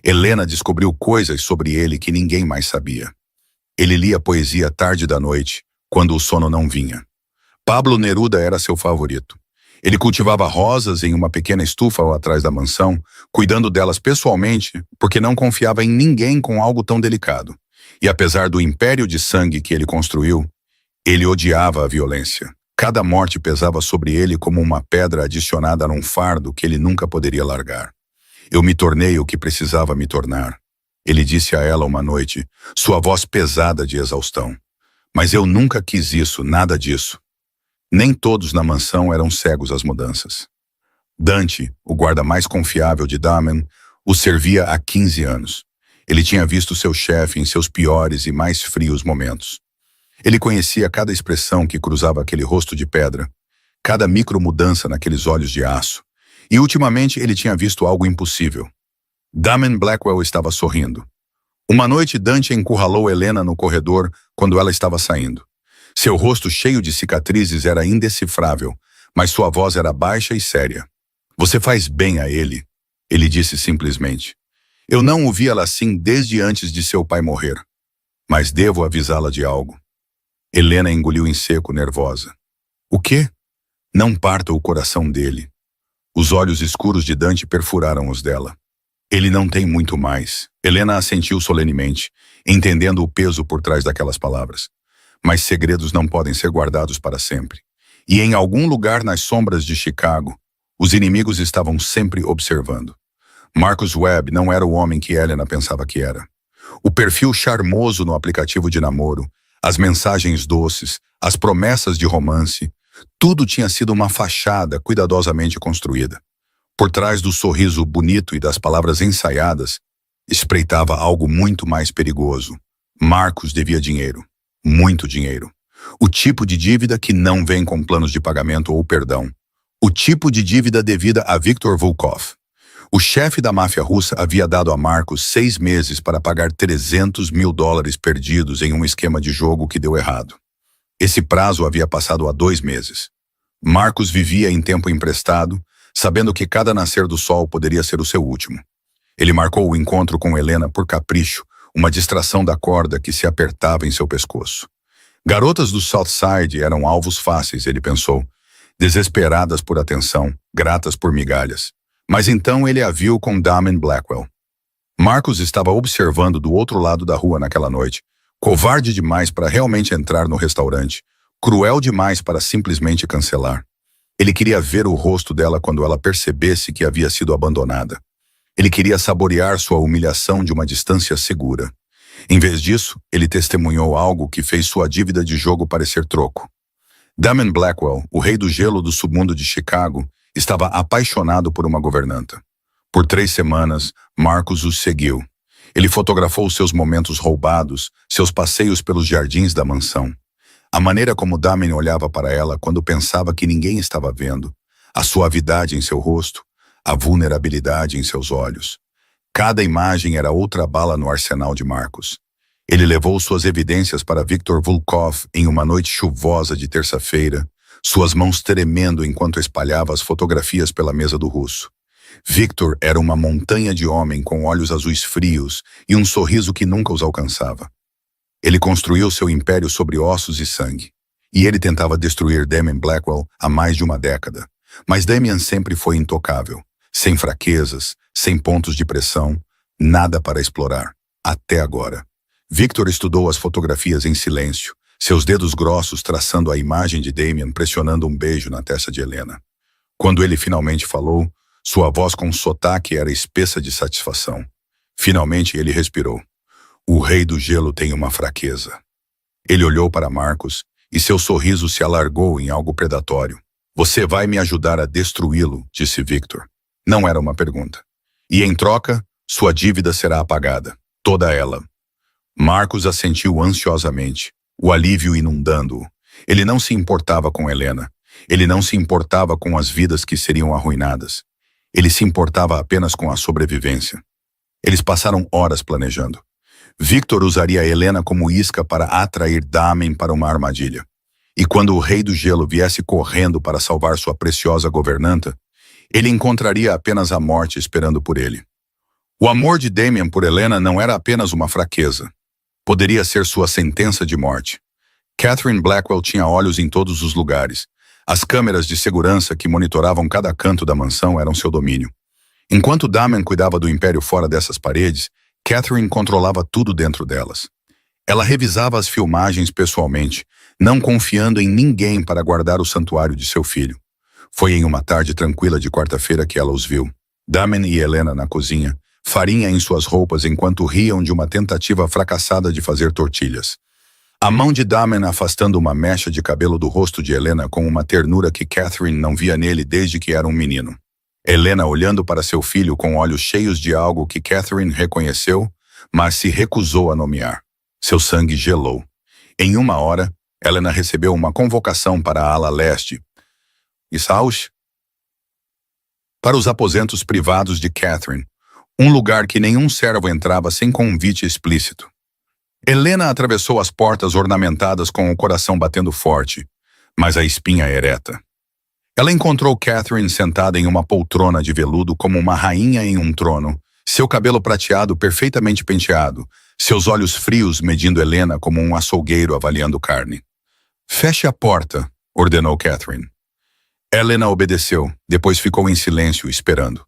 Helena descobriu coisas sobre ele que ninguém mais sabia. Ele lia poesia tarde da noite, quando o sono não vinha. Pablo Neruda era seu favorito. Ele cultivava rosas em uma pequena estufa atrás da mansão, cuidando delas pessoalmente, porque não confiava em ninguém com algo tão delicado. E apesar do império de sangue que ele construiu, ele odiava a violência. Cada morte pesava sobre ele como uma pedra adicionada num fardo que ele nunca poderia largar. Eu me tornei o que precisava me tornar, ele disse a ela uma noite, sua voz pesada de exaustão. Mas eu nunca quis isso, nada disso. Nem todos na mansão eram cegos às mudanças. Dante, o guarda mais confiável de Damien, o servia há 15 anos. Ele tinha visto seu chefe em seus piores e mais frios momentos. Ele conhecia cada expressão que cruzava aquele rosto de pedra, cada micromudança naqueles olhos de aço. E ultimamente ele tinha visto algo impossível. Damien Blackwell estava sorrindo. Uma noite Dante encurralou Helena no corredor quando ela estava saindo. Seu rosto cheio de cicatrizes era indecifrável, mas sua voz era baixa e séria. Você faz bem a ele disse simplesmente. Eu não o via assim desde antes de seu pai morrer. Mas devo avisá-la de algo. Helena engoliu em seco, nervosa. O quê? Não parta o coração dele. Os olhos escuros de Dante perfuraram os dela. Ele não tem muito mais. Helena assentiu solenemente, entendendo o peso por trás daquelas palavras. Mas segredos não podem ser guardados para sempre. E em algum lugar nas sombras de Chicago, os inimigos estavam sempre observando. Marcus Webb não era o homem que Helena pensava que era. O perfil charmoso no aplicativo de namoro, as mensagens doces, as promessas de romance, tudo tinha sido uma fachada cuidadosamente construída. Por trás do sorriso bonito e das palavras ensaiadas, espreitava algo muito mais perigoso. Marcus devia dinheiro. Muito dinheiro. O tipo de dívida que não vem com planos de pagamento ou perdão. O tipo de dívida devida a Viktor Volkov. O chefe da máfia russa havia dado a Marcus 6 meses para pagar $300 mil perdidos em um esquema de jogo que deu errado. Esse prazo havia passado há 2 meses. Marcus vivia em tempo emprestado, sabendo que cada nascer do sol poderia ser o seu último. Ele marcou o encontro com Helena por capricho, uma distração da corda que se apertava em seu pescoço. Garotas do South Side eram alvos fáceis, ele pensou, desesperadas por atenção, gratas por migalhas. Mas então ele a viu com Damien Blackwell. Marcus estava observando do outro lado da rua naquela noite, covarde demais para realmente entrar no restaurante, cruel demais para simplesmente cancelar. Ele queria ver o rosto dela quando ela percebesse que havia sido abandonada. Ele queria saborear sua humilhação de uma distância segura. Em vez disso, ele testemunhou algo que fez sua dívida de jogo parecer troco. Damien Blackwell, o rei do gelo do submundo de Chicago, estava apaixonado por uma governanta. Por 3 semanas, Marcus os seguiu. Ele fotografou seus momentos roubados, seus passeios pelos jardins da mansão. A maneira como Damien olhava para ela quando pensava que ninguém estava vendo, a suavidade em seu rosto, a vulnerabilidade em seus olhos. Cada imagem era outra bala no arsenal de Marcus. Ele levou suas evidências para Viktor Volkov em uma noite chuvosa de terça-feira, suas mãos tremendo enquanto espalhava as fotografias pela mesa do russo. Viktor era uma montanha de homem com olhos azuis frios e um sorriso que nunca os alcançava. Ele construiu seu império sobre ossos e sangue. E ele tentava destruir Damien Blackwell há mais de uma década. Mas Damien sempre foi intocável, sem fraquezas, sem pontos de pressão, nada para explorar, até agora. Viktor estudou as fotografias em silêncio, seus dedos grossos traçando a imagem de Damien pressionando um beijo na testa de Helena. Quando ele finalmente falou, sua voz com sotaque era espessa de satisfação. Finalmente ele respirou. O rei do gelo tem uma fraqueza. Ele olhou para Marcus e seu sorriso se alargou em algo predatório. Você vai me ajudar a destruí-lo, disse Victor. Não era uma pergunta. E em troca, sua dívida será apagada. Toda ela. Marcos assentiu ansiosamente, o alívio inundando-o. Ele não se importava com Helena. Ele não se importava com as vidas que seriam arruinadas. Ele se importava apenas com a sobrevivência. Eles passaram horas planejando. Victor usaria Helena como isca para atrair Damen para uma armadilha. E quando o Rei do Gelo viesse correndo para salvar sua preciosa governanta, ele encontraria apenas a morte esperando por ele. O amor de Damien por Helena não era apenas uma fraqueza. Poderia ser sua sentença de morte. Catherine Blackwell tinha olhos em todos os lugares. As câmeras de segurança que monitoravam cada canto da mansão eram seu domínio. Enquanto Damien cuidava do império fora dessas paredes, Catherine controlava tudo dentro delas. Ela revisava as filmagens pessoalmente, não confiando em ninguém para guardar o santuário de seu filho. Foi em uma tarde tranquila de quarta-feira que ela os viu. Damien e Helena na cozinha, farinha em suas roupas enquanto riam de uma tentativa fracassada de fazer tortilhas. A mão de Damien afastando uma mecha de cabelo do rosto de Helena com uma ternura que Catherine não via nele desde que era um menino. Helena olhando para seu filho com olhos cheios de algo que Catherine reconheceu, mas se recusou a nomear. Seu sangue gelou. Em uma hora, Helena recebeu uma convocação para a ala leste. Isaush? Para os aposentos privados de Catherine, um lugar que nenhum servo entrava sem convite explícito. Helena atravessou as portas ornamentadas com o coração batendo forte, mas a espinha ereta. Ela encontrou Catherine sentada em uma poltrona de veludo como uma rainha em um trono, seu cabelo prateado perfeitamente penteado, seus olhos frios medindo Helena como um açougueiro avaliando carne. Feche a porta, ordenou Catherine. Helena obedeceu, depois ficou em silêncio, esperando.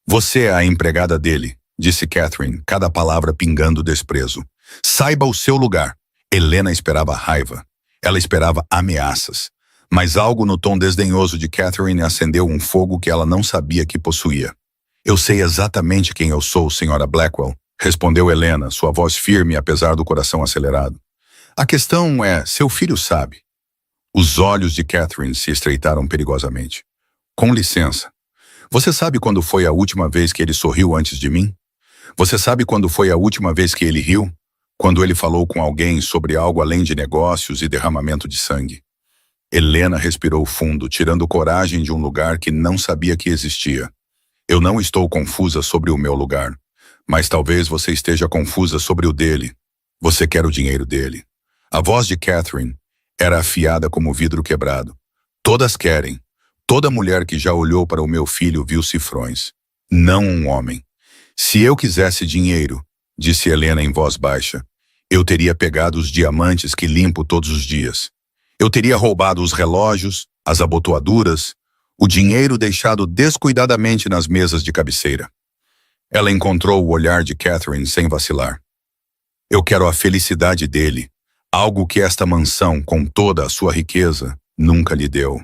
Você é a empregada dele, disse Catherine, cada palavra pingando desprezo. Saiba o seu lugar. Helena esperava raiva. Ela esperava ameaças. Mas algo no tom desdenhoso de Catherine acendeu um fogo que ela não sabia que possuía. Eu sei exatamente quem eu sou, senhora Blackwell, respondeu Helena, sua voz firme apesar do coração acelerado. A questão é, seu filho sabe. Os olhos de Catherine se estreitaram perigosamente. Com licença. Você sabe quando foi a última vez que ele sorriu antes de mim? Você sabe quando foi a última vez que ele riu? Quando ele falou com alguém sobre algo além de negócios e derramamento de sangue. Helena respirou fundo, tirando coragem de um lugar que não sabia que existia. Eu não estou confusa sobre o meu lugar, mas talvez você esteja confusa sobre o dele. Você quer o dinheiro dele. A voz de Catherine era afiada como vidro quebrado. Todas querem. Toda mulher que já olhou para o meu filho viu cifrões. Não um homem. Se eu quisesse dinheiro, disse Helena em voz baixa, eu teria pegado os diamantes que limpo todos os dias. Eu teria roubado os relógios, as abotoaduras, o dinheiro deixado descuidadamente nas mesas de cabeceira. Ela encontrou o olhar de Catherine sem vacilar. Eu quero a felicidade dele, algo que esta mansão, com toda a sua riqueza, nunca lhe deu.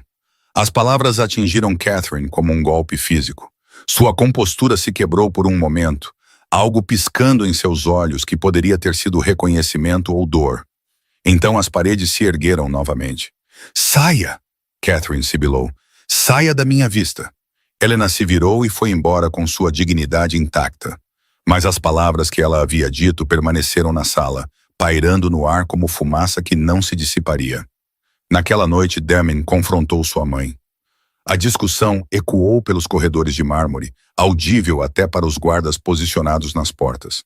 As palavras atingiram Catherine como um golpe físico. Sua compostura se quebrou por um momento, algo piscando em seus olhos que poderia ter sido reconhecimento ou dor. Então as paredes se ergueram novamente. Saia! Catherine sibilou. Saia da minha vista. Helena se virou e foi embora com sua dignidade intacta. Mas as palavras que ela havia dito permaneceram na sala, pairando no ar como fumaça que não se dissiparia. Naquela noite, Damien confrontou sua mãe. A discussão ecoou pelos corredores de mármore, audível até para os guardas posicionados nas portas.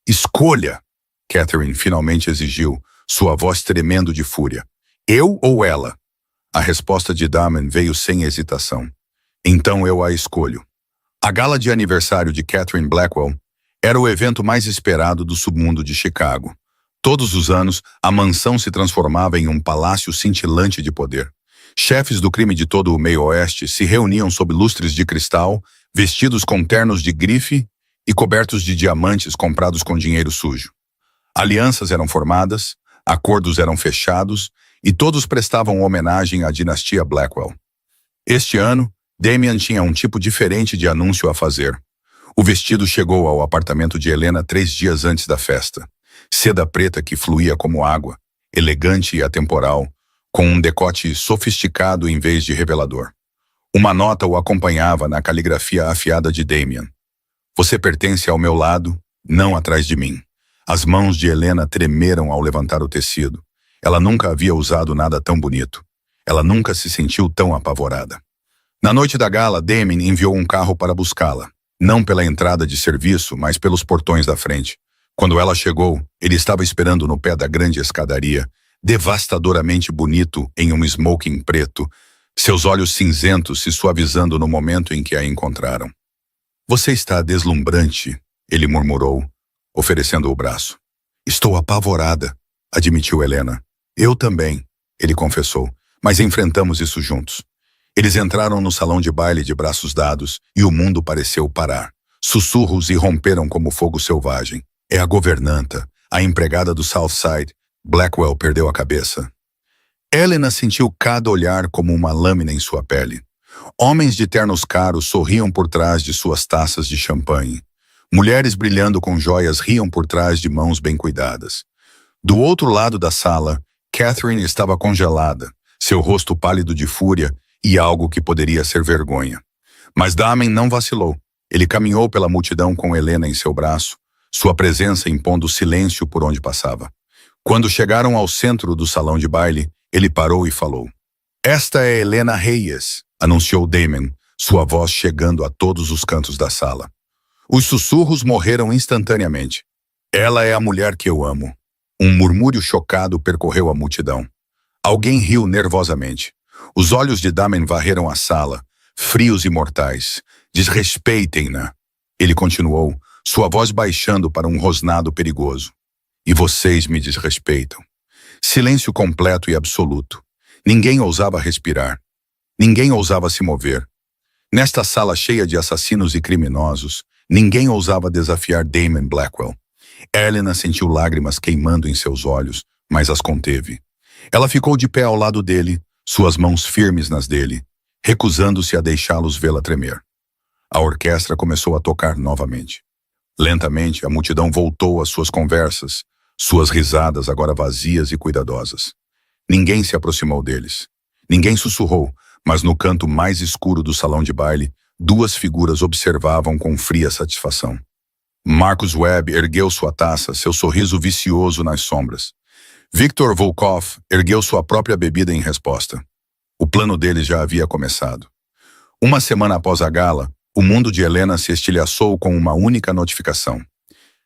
Escolha! Catherine finalmente exigiu, sua voz tremendo de fúria. Eu ou ela? A resposta de Damien veio sem hesitação. Então eu a escolho. A gala de aniversário de Catherine Blackwell era o evento mais esperado do submundo de Chicago. Todos os anos, a mansão se transformava em um palácio cintilante de poder. Chefes do crime de todo o meio-oeste se reuniam sob lustres de cristal, vestidos com ternos de grife e cobertos de diamantes comprados com dinheiro sujo. Alianças eram formadas, acordos eram fechados e todos prestavam homenagem à dinastia Blackwell. Este ano, Damien tinha um tipo diferente de anúncio a fazer. O vestido chegou ao apartamento de Helena 3 dias antes da festa. Seda preta que fluía como água, elegante e atemporal, com um decote sofisticado em vez de revelador. Uma nota o acompanhava na caligrafia afiada de Damien. Você pertence ao meu lado, não atrás de mim. As mãos de Helena tremeram ao levantar o tecido. Ela nunca havia usado nada tão bonito. Ela nunca se sentiu tão apavorada. Na noite da gala, Damien enviou um carro para buscá-la. Não pela entrada de serviço, mas pelos portões da frente. Quando ela chegou, ele estava esperando no pé da grande escadaria, devastadoramente bonito em um smoking preto, seus olhos cinzentos se suavizando no momento em que a encontraram. Você está deslumbrante, ele murmurou, oferecendo o braço. Estou apavorada, admitiu Helena. Eu também, ele confessou, mas enfrentamos isso juntos. Eles entraram no salão de baile de braços dados e o mundo pareceu parar. Sussurros irromperam como fogo selvagem. É a governanta, a empregada do Southside. Blackwell perdeu a cabeça. Helena sentiu cada olhar como uma lâmina em sua pele. Homens de ternos caros sorriam por trás de suas taças de champanhe. Mulheres brilhando com joias riam por trás de mãos bem cuidadas. Do outro lado da sala, Catherine estava congelada, seu rosto pálido de fúria e algo que poderia ser vergonha. Mas Damien não vacilou. Ele caminhou pela multidão com Helena em seu braço, sua presença impondo silêncio por onde passava. Quando chegaram ao centro do salão de baile, ele parou e falou. Esta é Helena Reyes, anunciou Damien, sua voz chegando a todos os cantos da sala. Os sussurros morreram instantaneamente. Ela é a mulher que eu amo. Um murmúrio chocado percorreu a multidão. Alguém riu nervosamente. Os olhos de Damien varreram a sala, frios e mortais. Desrespeitem-na. Ele continuou, sua voz baixando para um rosnado perigoso. E vocês me desrespeitam. Silêncio completo e absoluto. Ninguém ousava respirar. Ninguém ousava se mover. Nesta sala cheia de assassinos e criminosos, ninguém ousava desafiar Damien Blackwell. Helena sentiu lágrimas queimando em seus olhos, mas as conteve. Ela ficou de pé ao lado dele, suas mãos firmes nas dele, recusando-se a deixá-los vê-la tremer. A orquestra começou a tocar novamente. Lentamente, a multidão voltou às suas conversas, suas risadas agora vazias e cuidadosas. Ninguém se aproximou deles. Ninguém sussurrou, mas no canto mais escuro do salão de baile, duas figuras observavam com fria satisfação. Marcus Webb ergueu sua taça, seu sorriso vicioso nas sombras. Victor Volkov ergueu sua própria bebida em resposta. O plano deles já havia começado. Uma semana após a gala, o mundo de Helena se estilhaçou com uma única notificação.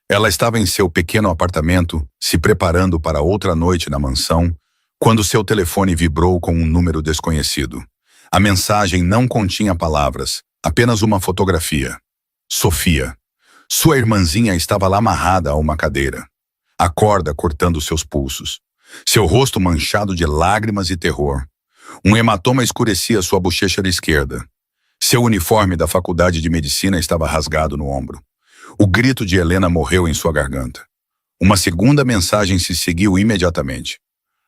Ela estava em seu pequeno apartamento, se preparando para outra noite na mansão, quando seu telefone vibrou com um número desconhecido. A mensagem não continha palavras, apenas uma fotografia. Sofia. Sua irmãzinha estava lá amarrada a uma cadeira. A corda cortando seus pulsos. Seu rosto manchado de lágrimas e terror. Um hematoma escurecia sua bochecha esquerda. Seu uniforme da faculdade de medicina estava rasgado no ombro. O grito de Helena morreu em sua garganta. Uma segunda mensagem se seguiu imediatamente.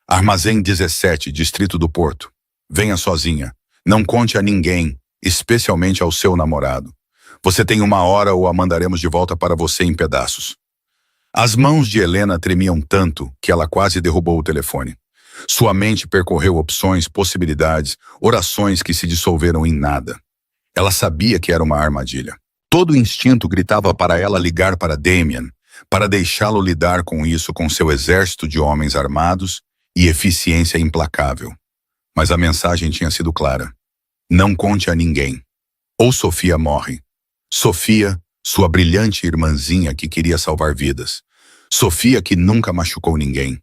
Armazém 17, Distrito do Porto. Venha sozinha. Não conte a ninguém, especialmente ao seu namorado. Você tem 1 hora ou a mandaremos de volta para você em pedaços. As mãos de Helena tremiam tanto que ela quase derrubou o telefone. Sua mente percorreu opções, possibilidades, orações que se dissolveram em nada. Ela sabia que era uma armadilha. Todo instinto gritava para ela ligar para Damien, para deixá-lo lidar com isso com seu exército de homens armados e eficiência implacável. Mas a mensagem tinha sido clara. Não conte a ninguém. Ou Sofia morre. Sofia, sua brilhante irmãzinha que queria salvar vidas. Sofia que nunca machucou ninguém.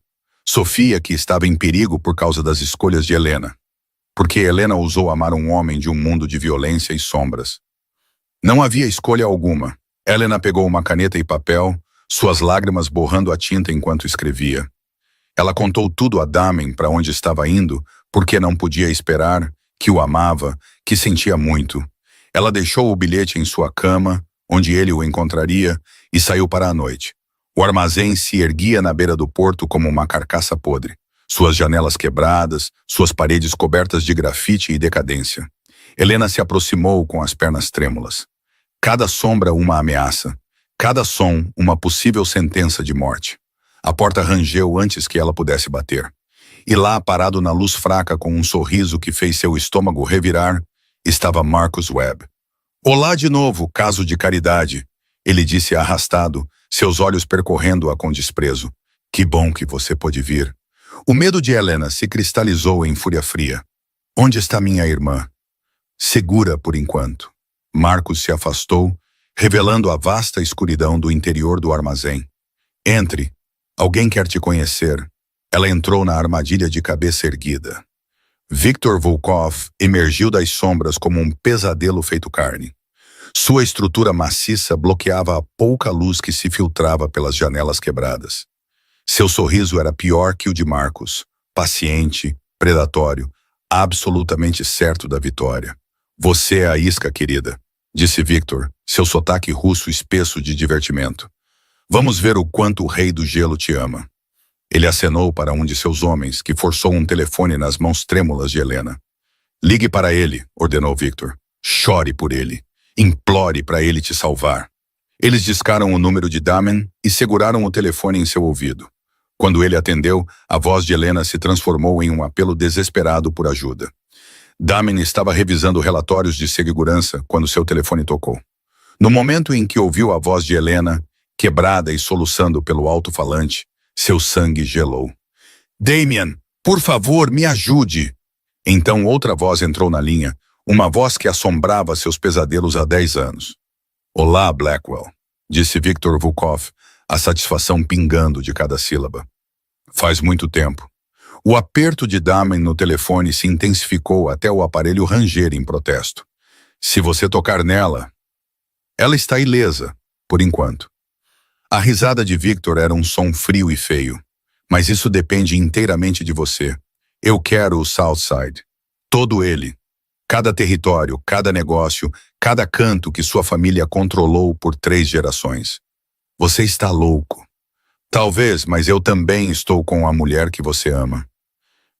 Sofia que estava em perigo por causa das escolhas de Helena. Porque Helena ousou amar um homem de um mundo de violência e sombras. Não havia escolha alguma. Helena pegou uma caneta e papel, suas lágrimas borrando a tinta enquanto escrevia. Ela contou tudo a Damien para onde estava indo, porque não podia esperar, que o amava, que sentia muito. Ela deixou o bilhete em sua cama, onde ele o encontraria, e saiu para a noite. O armazém se erguia na beira do porto como uma carcaça podre. Suas janelas quebradas, suas paredes cobertas de grafite e decadência. Helena se aproximou com as pernas trêmulas. Cada sombra uma ameaça. Cada som uma possível sentença de morte. A porta rangeu antes que ela pudesse bater. E lá, parado na luz fraca com um sorriso que fez seu estômago revirar, estava Marcus Webb. Olá de novo, caso de caridade, ele disse arrastado, seus olhos percorrendo-a com desprezo. Que bom que você pôde vir. O medo de Helena se cristalizou em fúria fria. Onde está minha irmã? Segura por enquanto. Marcus se afastou, revelando a vasta escuridão do interior do armazém. Entre. Alguém quer te conhecer. Ela entrou na armadilha de cabeça erguida. Viktor Volkov emergiu das sombras como um pesadelo feito carne. Sua estrutura maciça bloqueava a pouca luz que se filtrava pelas janelas quebradas. Seu sorriso era pior que o de Marcus, paciente, predatório, absolutamente certo da vitória. Você é a isca, querida, disse Viktor, seu sotaque russo espesso de divertimento. Vamos ver o quanto o rei do gelo te ama. Ele acenou para um de seus homens, que forçou um telefone nas mãos trêmulas de Helena. Ligue para ele, ordenou Viktor. Chore por ele. Implore para ele te salvar. Eles discaram o número de Damen e seguraram o telefone em seu ouvido. Quando ele atendeu, a voz de Helena se transformou em um apelo desesperado por ajuda. Damen estava revisando relatórios de segurança quando seu telefone tocou. No momento em que ouviu a voz de Helena, quebrada e soluçando pelo alto-falante, seu sangue gelou. Damian, por favor, me ajude! Então outra voz entrou na linha, uma voz que assombrava seus pesadelos há 10 anos. Olá, Blackwell, disse Viktor Volkov, a satisfação pingando de cada sílaba. Faz muito tempo. O aperto de Damen no telefone se intensificou até o aparelho ranger em protesto. Se você tocar nela... Ela está ilesa, por enquanto. A risada de Viktor era um som frio e feio. Mas isso depende inteiramente de você. Eu quero o Southside. Todo ele. Cada território, cada negócio, cada canto que sua família controlou por 3 gerações. Você está louco. Talvez, mas eu também estou com a mulher que você ama.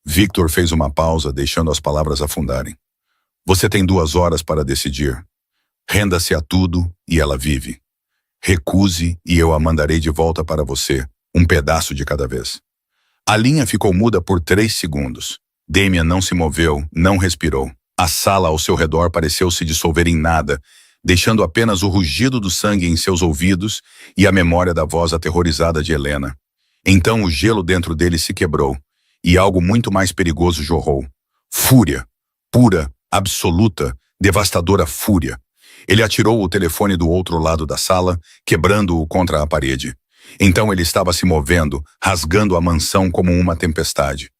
Viktor fez uma pausa, deixando as palavras afundarem. Você tem 2 horas para decidir. Renda-se a tudo e ela vive. Recuse e eu a mandarei de volta para você, um pedaço de cada vez. A linha ficou muda por 3 segundos. Damian não se moveu, não respirou. A sala ao seu redor pareceu se dissolver em nada, deixando apenas o rugido do sangue em seus ouvidos e a memória da voz aterrorizada de Helena. Então o gelo dentro dele se quebrou, e algo muito mais perigoso jorrou. Fúria. Pura, absoluta, devastadora fúria. Ele atirou o telefone do outro lado da sala, quebrando-o contra a parede. Então ele estava se movendo, rasgando a mansão como uma tempestade.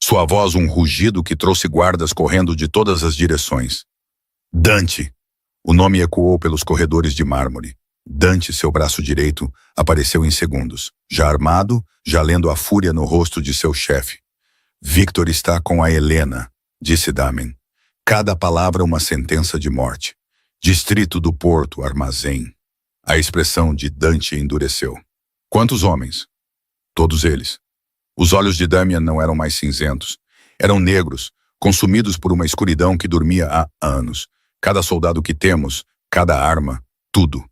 Sua voz um rugido que trouxe guardas correndo de todas as direções. Dante! O nome ecoou pelos corredores de mármore. Dante, seu braço direito, apareceu em segundos. Já armado, já lendo a fúria no rosto de seu chefe. Viktor está com a Helena, disse Damen. Cada palavra uma sentença de morte. Distrito do Porto, armazém. A expressão de Dante endureceu. Quantos homens? Todos eles. Os olhos de Damian não eram mais cinzentos. Eram negros, consumidos por uma escuridão que dormia há anos. Cada soldado que temos, cada arma, tudo.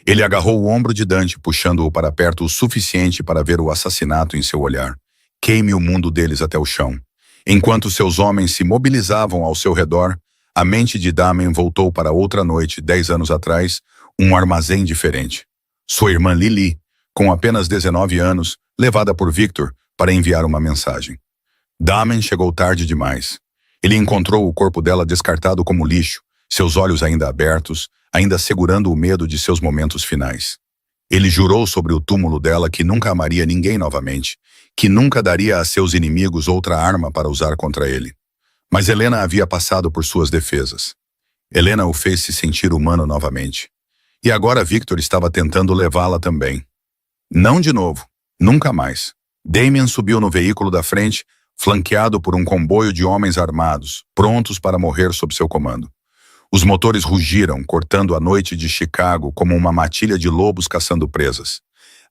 Ele agarrou o ombro de Dante, puxando-o para perto o suficiente para ver o assassinato em seu olhar. Queime o mundo deles até o chão. Enquanto seus homens se mobilizavam ao seu redor, a mente de Damen voltou para outra noite, 10 anos atrás, um armazém diferente. Sua irmã Lily, com apenas 19 anos, levada por Viktor para enviar uma mensagem. Damen chegou tarde demais. Ele encontrou o corpo dela descartado como lixo, seus olhos ainda abertos, ainda segurando o medo de seus momentos finais. Ele jurou sobre o túmulo dela que nunca amaria ninguém novamente, que nunca daria a seus inimigos outra arma para usar contra ele. Mas Helena havia passado por suas defesas. Helena o fez se sentir humano novamente. E agora Viktor estava tentando levá-la também. Não de novo, nunca mais. Damian subiu no veículo da frente, flanqueado por um comboio de homens armados, prontos para morrer sob seu comando. Os motores rugiram, cortando a noite de Chicago como uma matilha de lobos caçando presas.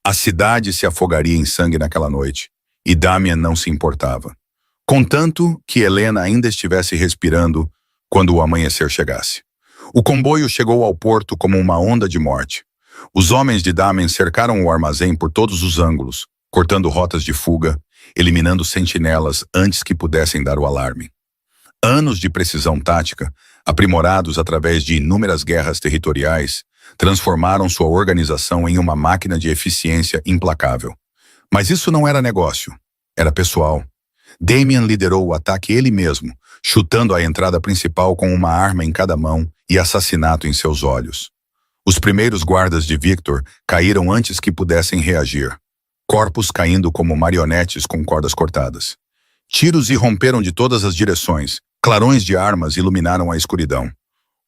A cidade se afogaria em sangue naquela noite, e Damian não se importava. Contanto que Helena ainda estivesse respirando quando o amanhecer chegasse. O comboio chegou ao porto como uma onda de morte. Os homens de Damen cercaram o armazém por todos os ângulos, cortando rotas de fuga, eliminando sentinelas antes que pudessem dar o alarme. Anos de precisão tática, aprimorados através de inúmeras guerras territoriais, transformaram sua organização em uma máquina de eficiência implacável. Mas isso não era negócio, era pessoal. Damien liderou o ataque ele mesmo, chutando a entrada principal com uma arma em cada mão e assassinato em seus olhos. Os primeiros guardas de Victor caíram antes que pudessem reagir, corpos caindo como marionetes com cordas cortadas. Tiros irromperam de todas as direções, clarões de armas iluminaram a escuridão.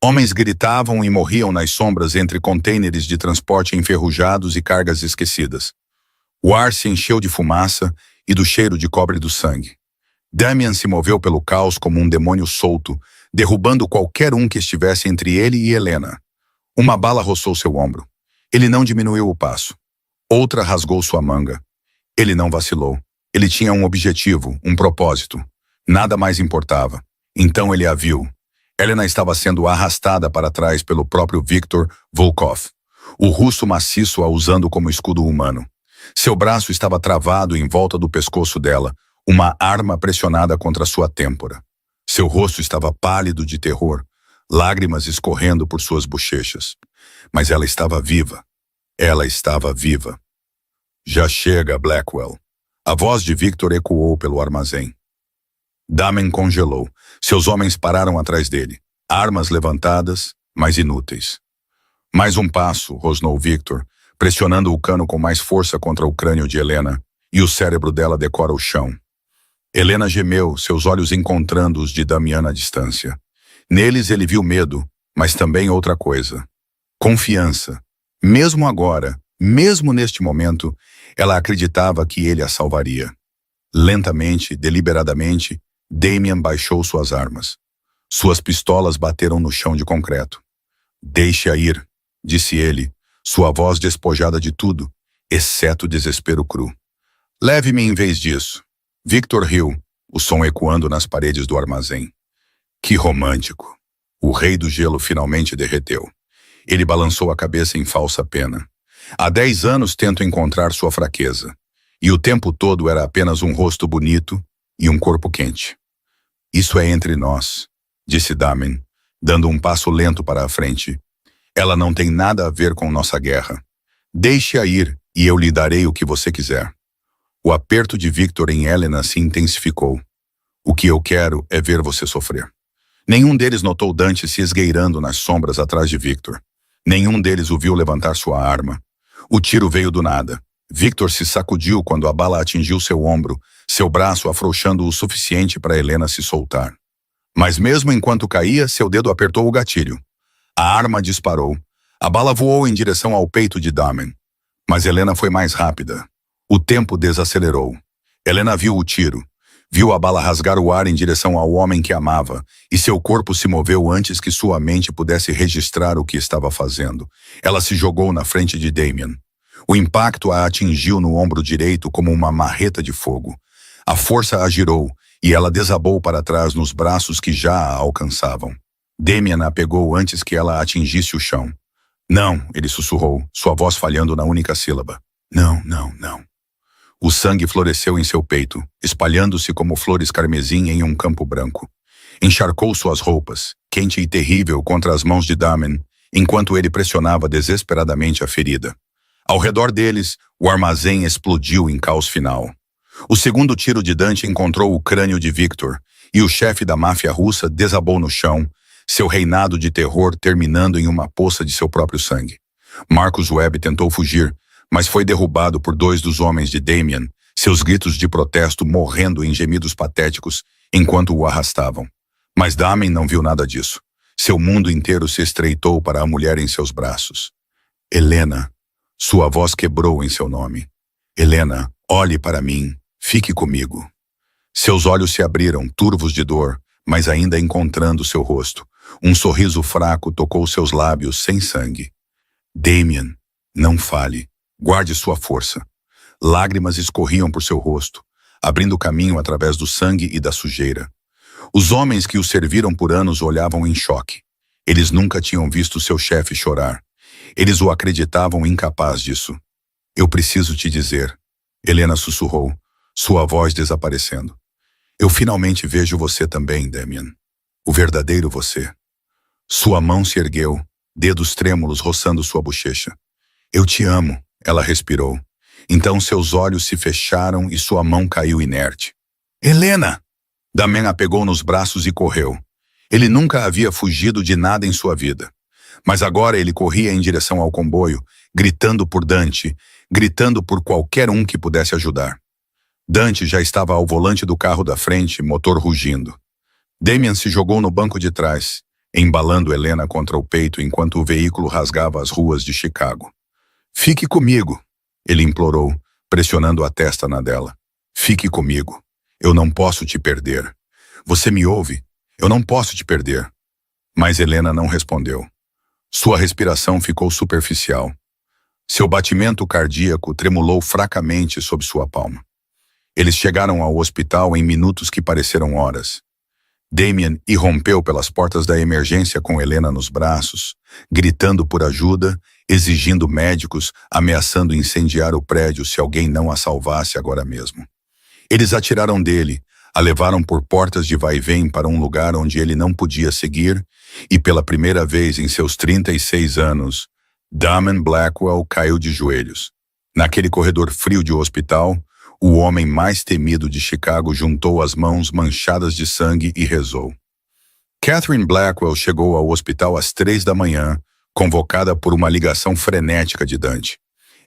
Homens gritavam e morriam nas sombras entre contêineres de transporte enferrujados e cargas esquecidas. O ar se encheu de fumaça e do cheiro de cobre do sangue. Damien se moveu pelo caos como um demônio solto, derrubando qualquer um que estivesse entre ele e Helena. Uma bala roçou seu ombro. Ele não diminuiu o passo. Outra rasgou sua manga. Ele não vacilou. Ele tinha um objetivo, um propósito. Nada mais importava. Então ele a viu. Helena estava sendo arrastada para trás pelo próprio Viktor Volkov, o russo maciço a usando como escudo humano. Seu braço estava travado em volta do pescoço dela, uma arma pressionada contra sua têmpora. Seu rosto estava pálido de terror, lágrimas escorrendo por suas bochechas. Mas ela estava viva. Ela estava viva. Já chega, Blackwell. A voz de Victor ecoou pelo armazém. Damien congelou. Seus homens pararam atrás dele. Armas levantadas, mas inúteis. Mais um passo, rosnou Victor, pressionando o cano com mais força contra o crânio de Helena, e o cérebro dela decora o chão. Helena gemeu, seus olhos encontrando os de Damian à distância. Neles ele viu medo, mas também outra coisa. Confiança. Mesmo agora, mesmo neste momento, ela acreditava que ele a salvaria. Lentamente, deliberadamente, Damien baixou suas armas. Suas pistolas bateram no chão de concreto. Deixe-a ir, disse ele, sua voz despojada de tudo, exceto desespero cru. Leve-me em vez disso. Victor riu, o som ecoando nas paredes do armazém. Que romântico. O rei do gelo finalmente derreteu. Ele balançou a cabeça em falsa pena. Há 10 anos tento encontrar sua fraqueza. E o tempo todo era apenas um rosto bonito e um corpo quente. Isso é entre nós, disse Damien, dando um passo lento para a frente. Ela não tem nada a ver com nossa guerra. Deixe-a ir e eu lhe darei o que você quiser. O aperto de Victor em Helena se intensificou. O que eu quero é ver você sofrer. Nenhum deles notou Dante se esgueirando nas sombras atrás de Victor. Nenhum deles o viu levantar sua arma. O tiro veio do nada. Victor se sacudiu quando a bala atingiu seu ombro, seu braço afrouxando o suficiente para Helena se soltar. Mas mesmo enquanto caía, seu dedo apertou o gatilho. A arma disparou. A bala voou em direção ao peito de Damien. Mas Helena foi mais rápida. O tempo desacelerou. Helena viu o tiro. Viu a bala rasgar o ar em direção ao homem que amava, e seu corpo se moveu antes que sua mente pudesse registrar o que estava fazendo. Ela se jogou na frente de Damien. O impacto a atingiu no ombro direito como uma marreta de fogo. A força a girou, e ela desabou para trás nos braços que já a alcançavam. Damien a pegou antes que ela atingisse o chão. Não, ele sussurrou, sua voz falhando na única sílaba. Não, não, não. O sangue floresceu em seu peito, espalhando-se como flores carmesim em um campo branco. Encharcou suas roupas, quente e terrível contra as mãos de Damien, enquanto ele pressionava desesperadamente a ferida. Ao redor deles, o armazém explodiu em caos final. O segundo tiro de Dante encontrou o crânio de Victor, e o chefe da máfia russa desabou no chão, seu reinado de terror terminando em uma poça de seu próprio sangue. Marcus Webb tentou fugir, mas foi derrubado por 2 dos homens de Damien, seus gritos de protesto morrendo em gemidos patéticos enquanto o arrastavam. Mas Damien não viu nada disso. Seu mundo inteiro se estreitou para a mulher em seus braços. Helena. Sua voz quebrou em seu nome. Helena, olhe para mim. Fique comigo. Seus olhos se abriram, turvos de dor, mas ainda encontrando seu rosto. Um sorriso fraco tocou seus lábios sem sangue. Damien, não fale. Guarde sua força. Lágrimas escorriam por seu rosto, abrindo caminho através do sangue e da sujeira. Os homens que o serviram por anos olhavam em choque. Eles nunca tinham visto seu chefe chorar. Eles o acreditavam incapaz disso. Eu preciso te dizer. Helena sussurrou. sua voz desaparecendo. Eu finalmente vejo você também, Damien. O verdadeiro você. Sua mão se ergueu, dedos trêmulos roçando sua bochecha. Eu te amo, ela respirou. Então seus olhos se fecharam e sua mão caiu inerte. Helena! Damien a pegou nos braços e correu. Ele nunca havia fugido de nada em sua vida. Mas agora ele corria em direção ao comboio, gritando por Dante, gritando por qualquer um que pudesse ajudar. Dante já estava ao volante do carro da frente, motor rugindo. Damien se jogou no banco de trás, embalando Helena contra o peito enquanto o veículo rasgava as ruas de Chicago. Fique comigo, ele implorou, pressionando a testa na dela. Fique comigo. Eu não posso te perder. Você me ouve? Eu não posso te perder. Mas Helena não respondeu. Sua respiração ficou superficial. Seu batimento cardíaco tremulou fracamente sob sua palma. Eles chegaram ao hospital em minutos que pareceram horas. Damien irrompeu pelas portas da emergência com Helena nos braços, gritando por ajuda, exigindo médicos, ameaçando incendiar o prédio se alguém não a salvasse agora mesmo. Eles atiraram dele, a levaram por portas de vai-vem para um lugar onde ele não podia seguir, e pela primeira vez em seus 36 anos, Damien Blackwell caiu de joelhos. Naquele corredor frio de hospital, o homem mais temido de Chicago juntou as mãos manchadas de sangue e rezou. Catherine Blackwell chegou ao hospital às 3 da manhã, convocada por uma ligação frenética de Dante.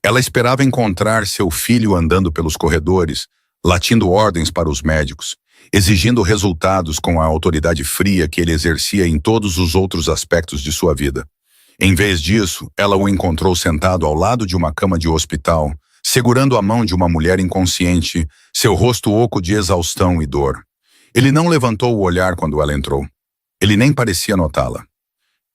Ela esperava encontrar seu filho andando pelos corredores, latindo ordens para os médicos, exigindo resultados com a autoridade fria que ele exercia em todos os outros aspectos de sua vida. Em vez disso, ela o encontrou sentado ao lado de uma cama de hospital, segurando a mão de uma mulher inconsciente, seu rosto oco de exaustão e dor. Ele não levantou o olhar quando ela entrou. Ele nem parecia notá-la.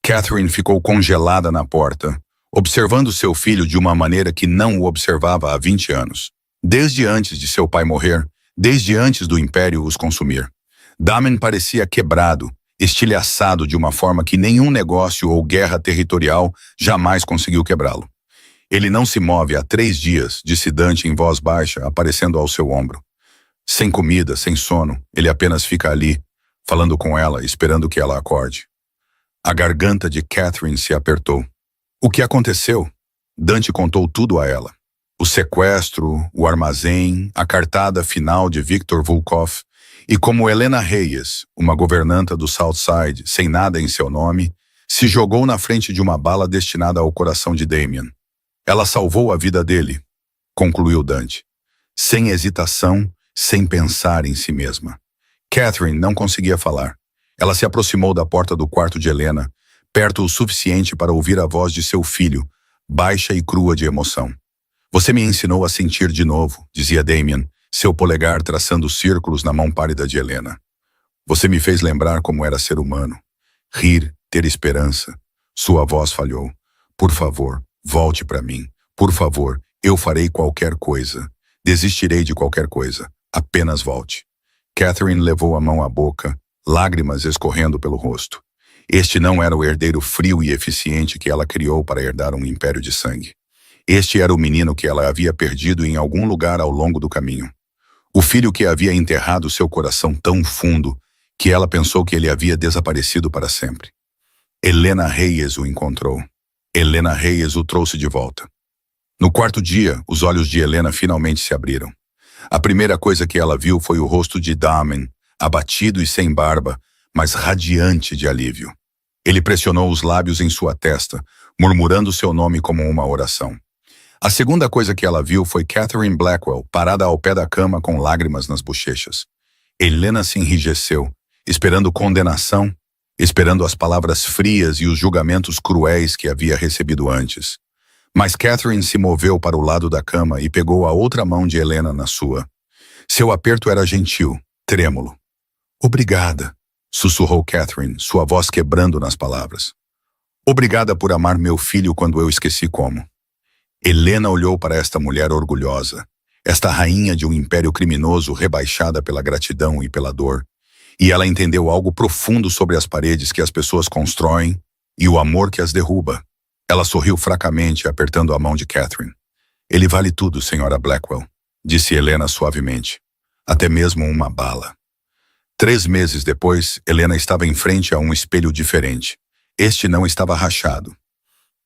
Catherine ficou congelada na porta, observando seu filho de uma maneira que não o observava há 20 anos. Desde antes de seu pai morrer, desde antes do Império os consumir. Damien parecia quebrado, estilhaçado de uma forma que nenhum negócio ou guerra territorial jamais conseguiu quebrá-lo. Ele não se move há 3 dias, disse Dante em voz baixa, aparecendo ao seu ombro. Sem comida, sem sono, ele apenas fica ali, falando com ela, esperando que ela acorde. A garganta de Catherine se apertou. O que aconteceu? Dante contou tudo a ela. O sequestro, o armazém, a cartada final de Victor Volkov, e como Helena Reyes, uma governanta do Southside, sem nada em seu nome, se jogou na frente de uma bala destinada ao coração de Damien. Ela salvou a vida dele, concluiu Dante, sem hesitação, sem pensar em si mesma. Catherine não conseguia falar. Ela se aproximou da porta do quarto de Helena, perto o suficiente para ouvir a voz de seu filho, baixa e crua de emoção. Você me ensinou a sentir de novo, dizia Damien, seu polegar traçando círculos na mão pálida de Helena. Você me fez lembrar como era ser humano. Rir, ter esperança. Sua voz falhou. Por favor, volte para mim. Por favor, eu farei qualquer coisa. Desistirei de qualquer coisa. Apenas volte. Catherine levou a mão à boca, lágrimas escorrendo pelo rosto. Este não era o herdeiro frio e eficiente que ela criou para herdar um império de sangue. Este era o menino que ela havia perdido em algum lugar ao longo do caminho. O filho que havia enterrado seu coração tão fundo que ela pensou que ele havia desaparecido para sempre. Helena Reyes o encontrou. Helena Reyes o trouxe de volta. No quarto dia, os olhos de Helena finalmente se abriram. A primeira coisa que ela viu foi o rosto de Damien, abatido e sem barba, mas radiante de alívio. Ele pressionou os lábios em sua testa, murmurando seu nome como uma oração. A segunda coisa que ela viu foi Catherine Blackwell, parada ao pé da cama com lágrimas nas bochechas. Helena se enrijeceu, esperando condenação, esperando as palavras frias e os julgamentos cruéis que havia recebido antes. Mas Catherine se moveu para o lado da cama e pegou a outra mão de Helena na sua. Seu aperto era gentil, trêmulo. Obrigada, sussurrou Catherine, sua voz quebrando nas palavras. Obrigada por amar meu filho quando eu esqueci como. Helena olhou para esta mulher orgulhosa, esta rainha de um império criminoso rebaixada pela gratidão e pela dor, e ela entendeu algo profundo sobre as paredes que as pessoas constroem e o amor que as derruba. Ela sorriu fracamente, apertando a mão de Catherine. Ele vale tudo, senhora Blackwell. disse Helena suavemente. Até mesmo uma bala. 3 meses depois, Helena estava em frente a um espelho diferente. Este não estava rachado.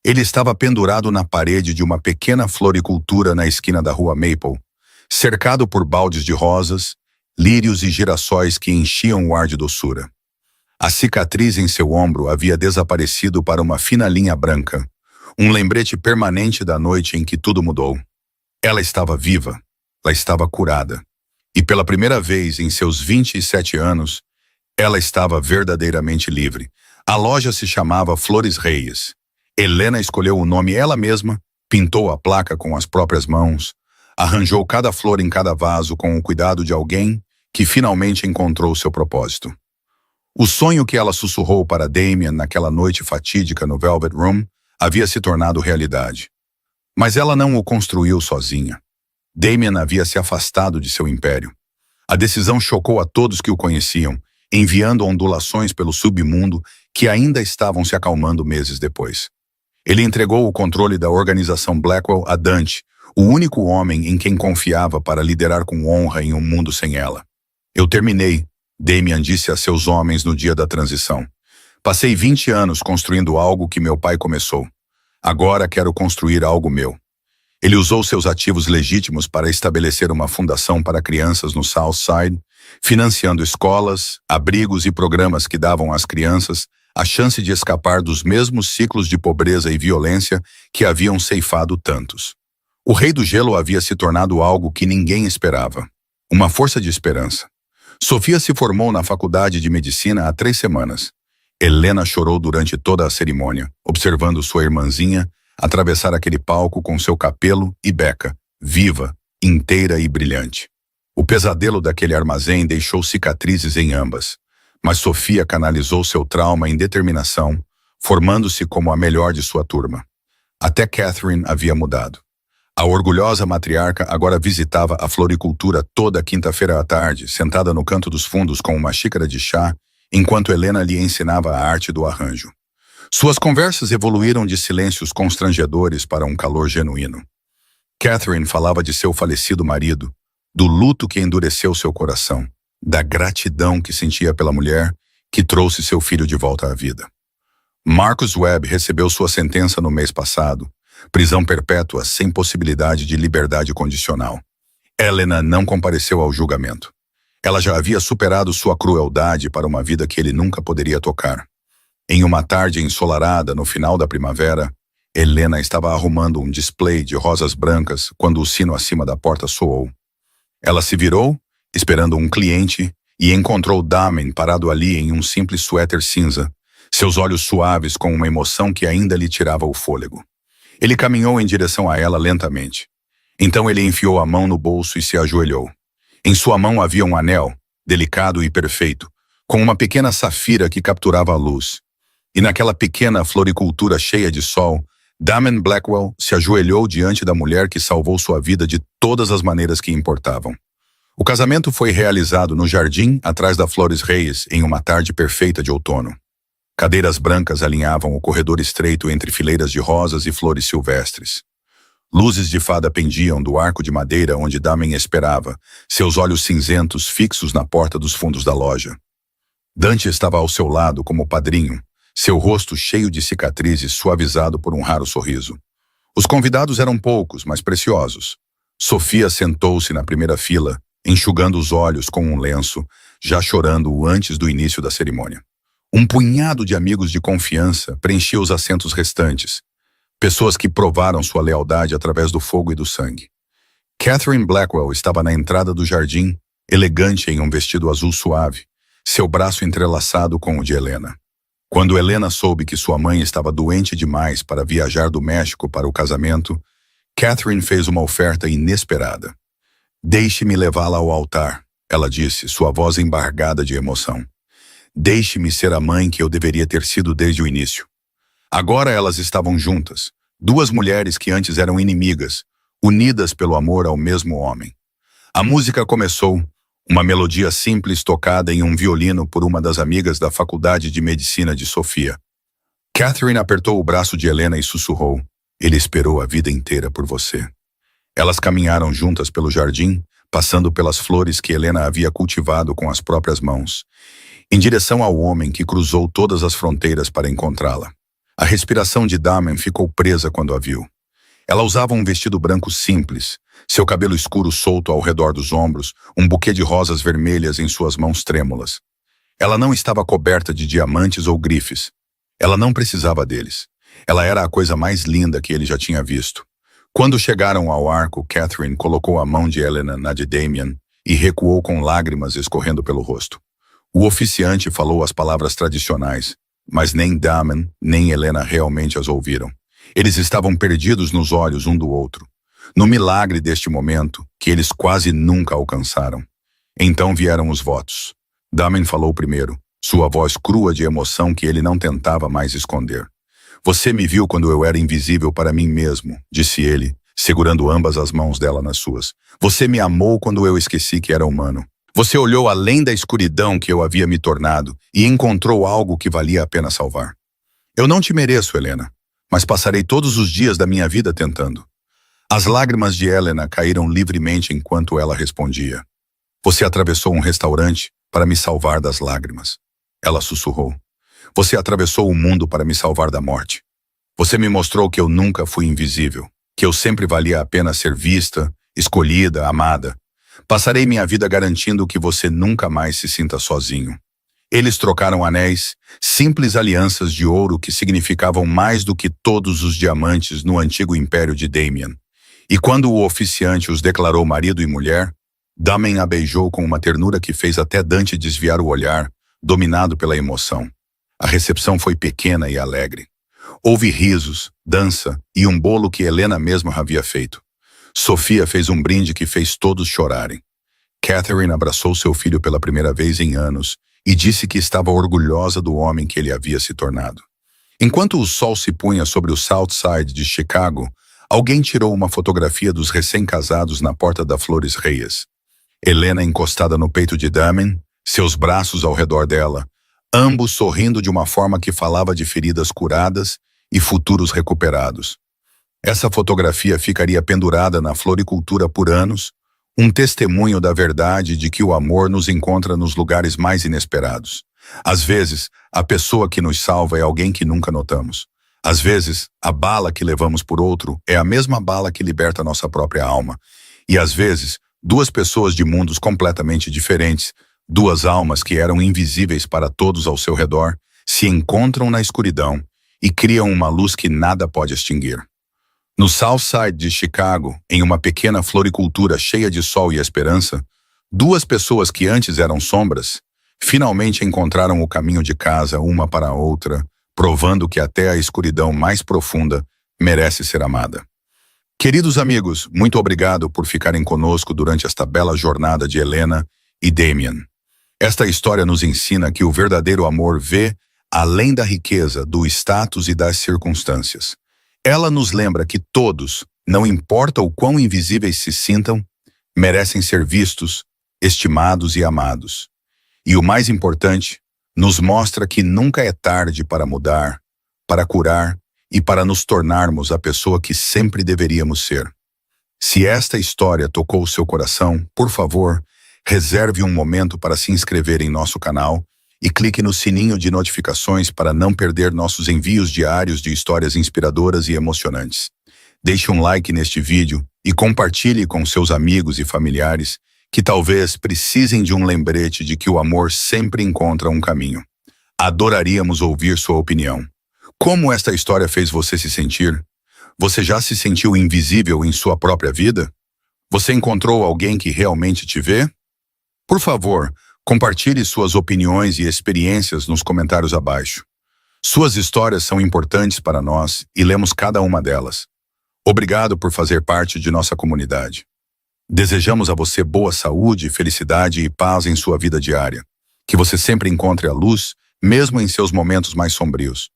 Ele estava pendurado na parede de uma pequena floricultura na esquina da rua Maple, cercado por baldes de rosas, lírios e girassóis que enchiam o ar de doçura. A cicatriz em seu ombro havia desaparecido para uma fina linha branca, um lembrete permanente da noite em que tudo mudou. Ela estava viva, ela estava curada. E pela primeira vez em seus 27 anos, ela estava verdadeiramente livre. A loja se chamava Flores Reyes. Helena escolheu o nome ela mesma, pintou a placa com as próprias mãos, arranjou cada flor em cada vaso com o cuidado de alguém que finalmente encontrou seu propósito. O sonho que ela sussurrou para Damien naquela noite fatídica no Velvet Room havia se tornado realidade. Mas ela não o construiu sozinha. Damien havia se afastado de seu império. A decisão chocou a todos que o conheciam, enviando ondulações pelo submundo que ainda estavam se acalmando meses depois. Ele entregou o controle da organização Blackwell a Dante, o único homem em quem confiava para liderar com honra em um mundo sem ela. Eu terminei, Damien disse a seus homens no dia da transição. Passei 20 anos construindo algo que meu pai começou. Agora quero construir algo meu. Ele usou seus ativos legítimos para estabelecer uma fundação para crianças no South Side, financiando escolas, abrigos e programas que davam às crianças a chance de escapar dos mesmos ciclos de pobreza e violência que haviam ceifado tantos. O Rei do Gelo havia se tornado algo que ninguém esperava, uma força de esperança. Sofia se formou na faculdade de medicina há 3 semanas. Helena chorou durante toda a cerimônia, observando sua irmãzinha atravessar aquele palco com seu capelo e Becca, viva, inteira e brilhante. O pesadelo daquele armazém deixou cicatrizes em ambas, mas Sofia canalizou seu trauma em determinação, formando-se como a melhor de sua turma. Até Catherine havia mudado. A orgulhosa matriarca agora visitava a floricultura toda quinta-feira à tarde, sentada no canto dos fundos com uma xícara de chá, enquanto Helena lhe ensinava a arte do arranjo. Suas conversas evoluíram de silêncios constrangedores para um calor genuíno. Catherine falava de seu falecido marido, do luto que endureceu seu coração, da gratidão que sentia pela mulher que trouxe seu filho de volta à vida. Marcus Webb recebeu sua sentença no mês passado, prisão perpétua sem possibilidade de liberdade condicional. Helena não compareceu ao julgamento. Ela já havia superado sua crueldade para uma vida que ele nunca poderia tocar. Em uma tarde ensolarada no final da primavera, Helena estava arrumando um display de rosas brancas quando o sino acima da porta soou. Ela se virou, esperando um cliente, e encontrou Damien parado ali em um simples suéter cinza, seus olhos suaves com uma emoção que ainda lhe tirava o fôlego. Ele caminhou em direção a ela lentamente. Então ele enfiou a mão no bolso e se ajoelhou. Em sua mão havia um anel, delicado e perfeito, com uma pequena safira que capturava a luz. E naquela pequena floricultura cheia de sol, Damien Blackwell se ajoelhou diante da mulher que salvou sua vida de todas as maneiras que importavam. O casamento foi realizado no jardim atrás da Flores Reyes em uma tarde perfeita de outono. Cadeiras brancas alinhavam o corredor estreito entre fileiras de rosas e flores silvestres. Luzes de fada pendiam do arco de madeira onde Damien esperava, seus olhos cinzentos fixos na porta dos fundos da loja. Dante estava ao seu lado como padrinho, seu rosto cheio de cicatrizes suavizado por um raro sorriso. Os convidados eram poucos, mas preciosos. Sofia sentou-se na primeira fila, enxugando os olhos com um lenço, já chorando antes do início da cerimônia. Um punhado de amigos de confiança preenchia os assentos restantes, pessoas que provaram sua lealdade através do fogo e do sangue. Catherine Blackwell estava na entrada do jardim, elegante em um vestido azul suave, seu braço entrelaçado com o de Helena. Quando Helena soube que sua mãe estava doente demais para viajar do México para o casamento, Catherine fez uma oferta inesperada. "Deixe-me levá-la ao altar", ela disse, sua voz embargada de emoção. "Deixe-me ser a mãe que eu deveria ter sido desde o início." Agora elas estavam juntas, 2 mulheres que antes eram inimigas, unidas pelo amor ao mesmo homem. A música começou, uma melodia simples tocada em um violino por uma das amigas da Faculdade de Medicina de Sofia. Catherine apertou o braço de Helena e sussurrou: "Ele esperou a vida inteira por você." Elas caminharam juntas pelo jardim, passando pelas flores que Helena havia cultivado com as próprias mãos, em direção ao homem que cruzou todas as fronteiras para encontrá-la. A respiração de Damen ficou presa quando a viu. Ela usava um vestido branco simples, seu cabelo escuro solto ao redor dos ombros, um buquê de rosas vermelhas em suas mãos trêmulas. Ela não estava coberta de diamantes ou grifes. Ela não precisava deles. Ela era a coisa mais linda que ele já tinha visto. Quando chegaram ao arco, Catherine colocou a mão de Helena na de Damien e recuou com lágrimas escorrendo pelo rosto. O oficiante falou as palavras tradicionais, mas nem Damen nem Helena realmente as ouviram. Eles estavam perdidos nos olhos um do outro, no milagre deste momento que eles quase nunca alcançaram. Então vieram os votos. Damen falou primeiro, sua voz crua de emoção que ele não tentava mais esconder. Você me viu quando eu era invisível para mim mesmo, disse ele, segurando ambas as mãos dela nas suas. Você me amou quando eu esqueci que era humano. Você olhou além da escuridão que eu havia me tornado e encontrou algo que valia a pena salvar. Eu não te mereço, Helena, mas passarei todos os dias da minha vida tentando. As lágrimas de Helena caíram livremente enquanto ela respondia. Você atravessou um restaurante para me salvar das lágrimas. Ela sussurrou. Você atravessou o mundo para me salvar da morte. Você me mostrou que eu nunca fui invisível, que eu sempre valia a pena ser vista, escolhida, amada. Passarei minha vida garantindo que você nunca mais se sinta sozinho. Eles trocaram anéis, simples alianças de ouro que significavam mais do que todos os diamantes no antigo império de Damien. E quando o oficiante os declarou marido e mulher, Damen a beijou com uma ternura que fez até Dante desviar o olhar, dominado pela emoção. A recepção foi pequena e alegre. Houve risos, dança e um bolo que Helena mesma havia feito. Sofia fez um brinde que fez todos chorarem. Catherine abraçou seu filho pela primeira vez em anos e disse que estava orgulhosa do homem que ele havia se tornado. Enquanto o sol se punha sobre o South Side de Chicago, alguém tirou uma fotografia dos recém-casados na porta da Flores Reyes. Helena encostada no peito de Damen, seus braços ao redor dela, ambos sorrindo de uma forma que falava de feridas curadas e futuros recuperados. Essa fotografia ficaria pendurada na floricultura por anos, um testemunho da verdade de que o amor nos encontra nos lugares mais inesperados. Às vezes, a pessoa que nos salva é alguém que nunca notamos. Às vezes, a bala que levamos por outro é a mesma bala que liberta nossa própria alma. E às vezes, duas pessoas de mundos completamente diferentes, duas almas que eram invisíveis para todos ao seu redor, se encontram na escuridão e criam uma luz que nada pode extinguir. No South Side de Chicago, em uma pequena floricultura cheia de sol e esperança, duas pessoas que antes eram sombras, finalmente encontraram o caminho de casa uma para a outra, provando que até a escuridão mais profunda merece ser amada. Queridos amigos, muito obrigado por ficarem conosco durante esta bela jornada de Helena e Damien. Esta história nos ensina que o verdadeiro amor vê além da riqueza, do status e das circunstâncias. Ela nos lembra que todos, não importa o quão invisíveis se sintam, merecem ser vistos, estimados e amados. E o mais importante, nos mostra que nunca é tarde para mudar, para curar e para nos tornarmos a pessoa que sempre deveríamos ser. Se esta história tocou seu coração, por favor, reserve um momento para se inscrever em nosso canal e clique no sininho de notificações para não perder nossos envios diários de histórias inspiradoras e emocionantes. Deixe um like neste vídeo e compartilhe com seus amigos e familiares que talvez precisem de um lembrete de que o amor sempre encontra um caminho. Adoraríamos ouvir sua opinião. Como esta história fez você se sentir? Você já se sentiu invisível em sua própria vida? Você encontrou alguém que realmente te vê? Por favor, compartilhe suas opiniões e experiências nos comentários abaixo. Suas histórias são importantes para nós e lemos cada uma delas. Obrigado por fazer parte de nossa comunidade. Desejamos a você boa saúde, felicidade e paz em sua vida diária. Que você sempre encontre a luz, mesmo em seus momentos mais sombrios.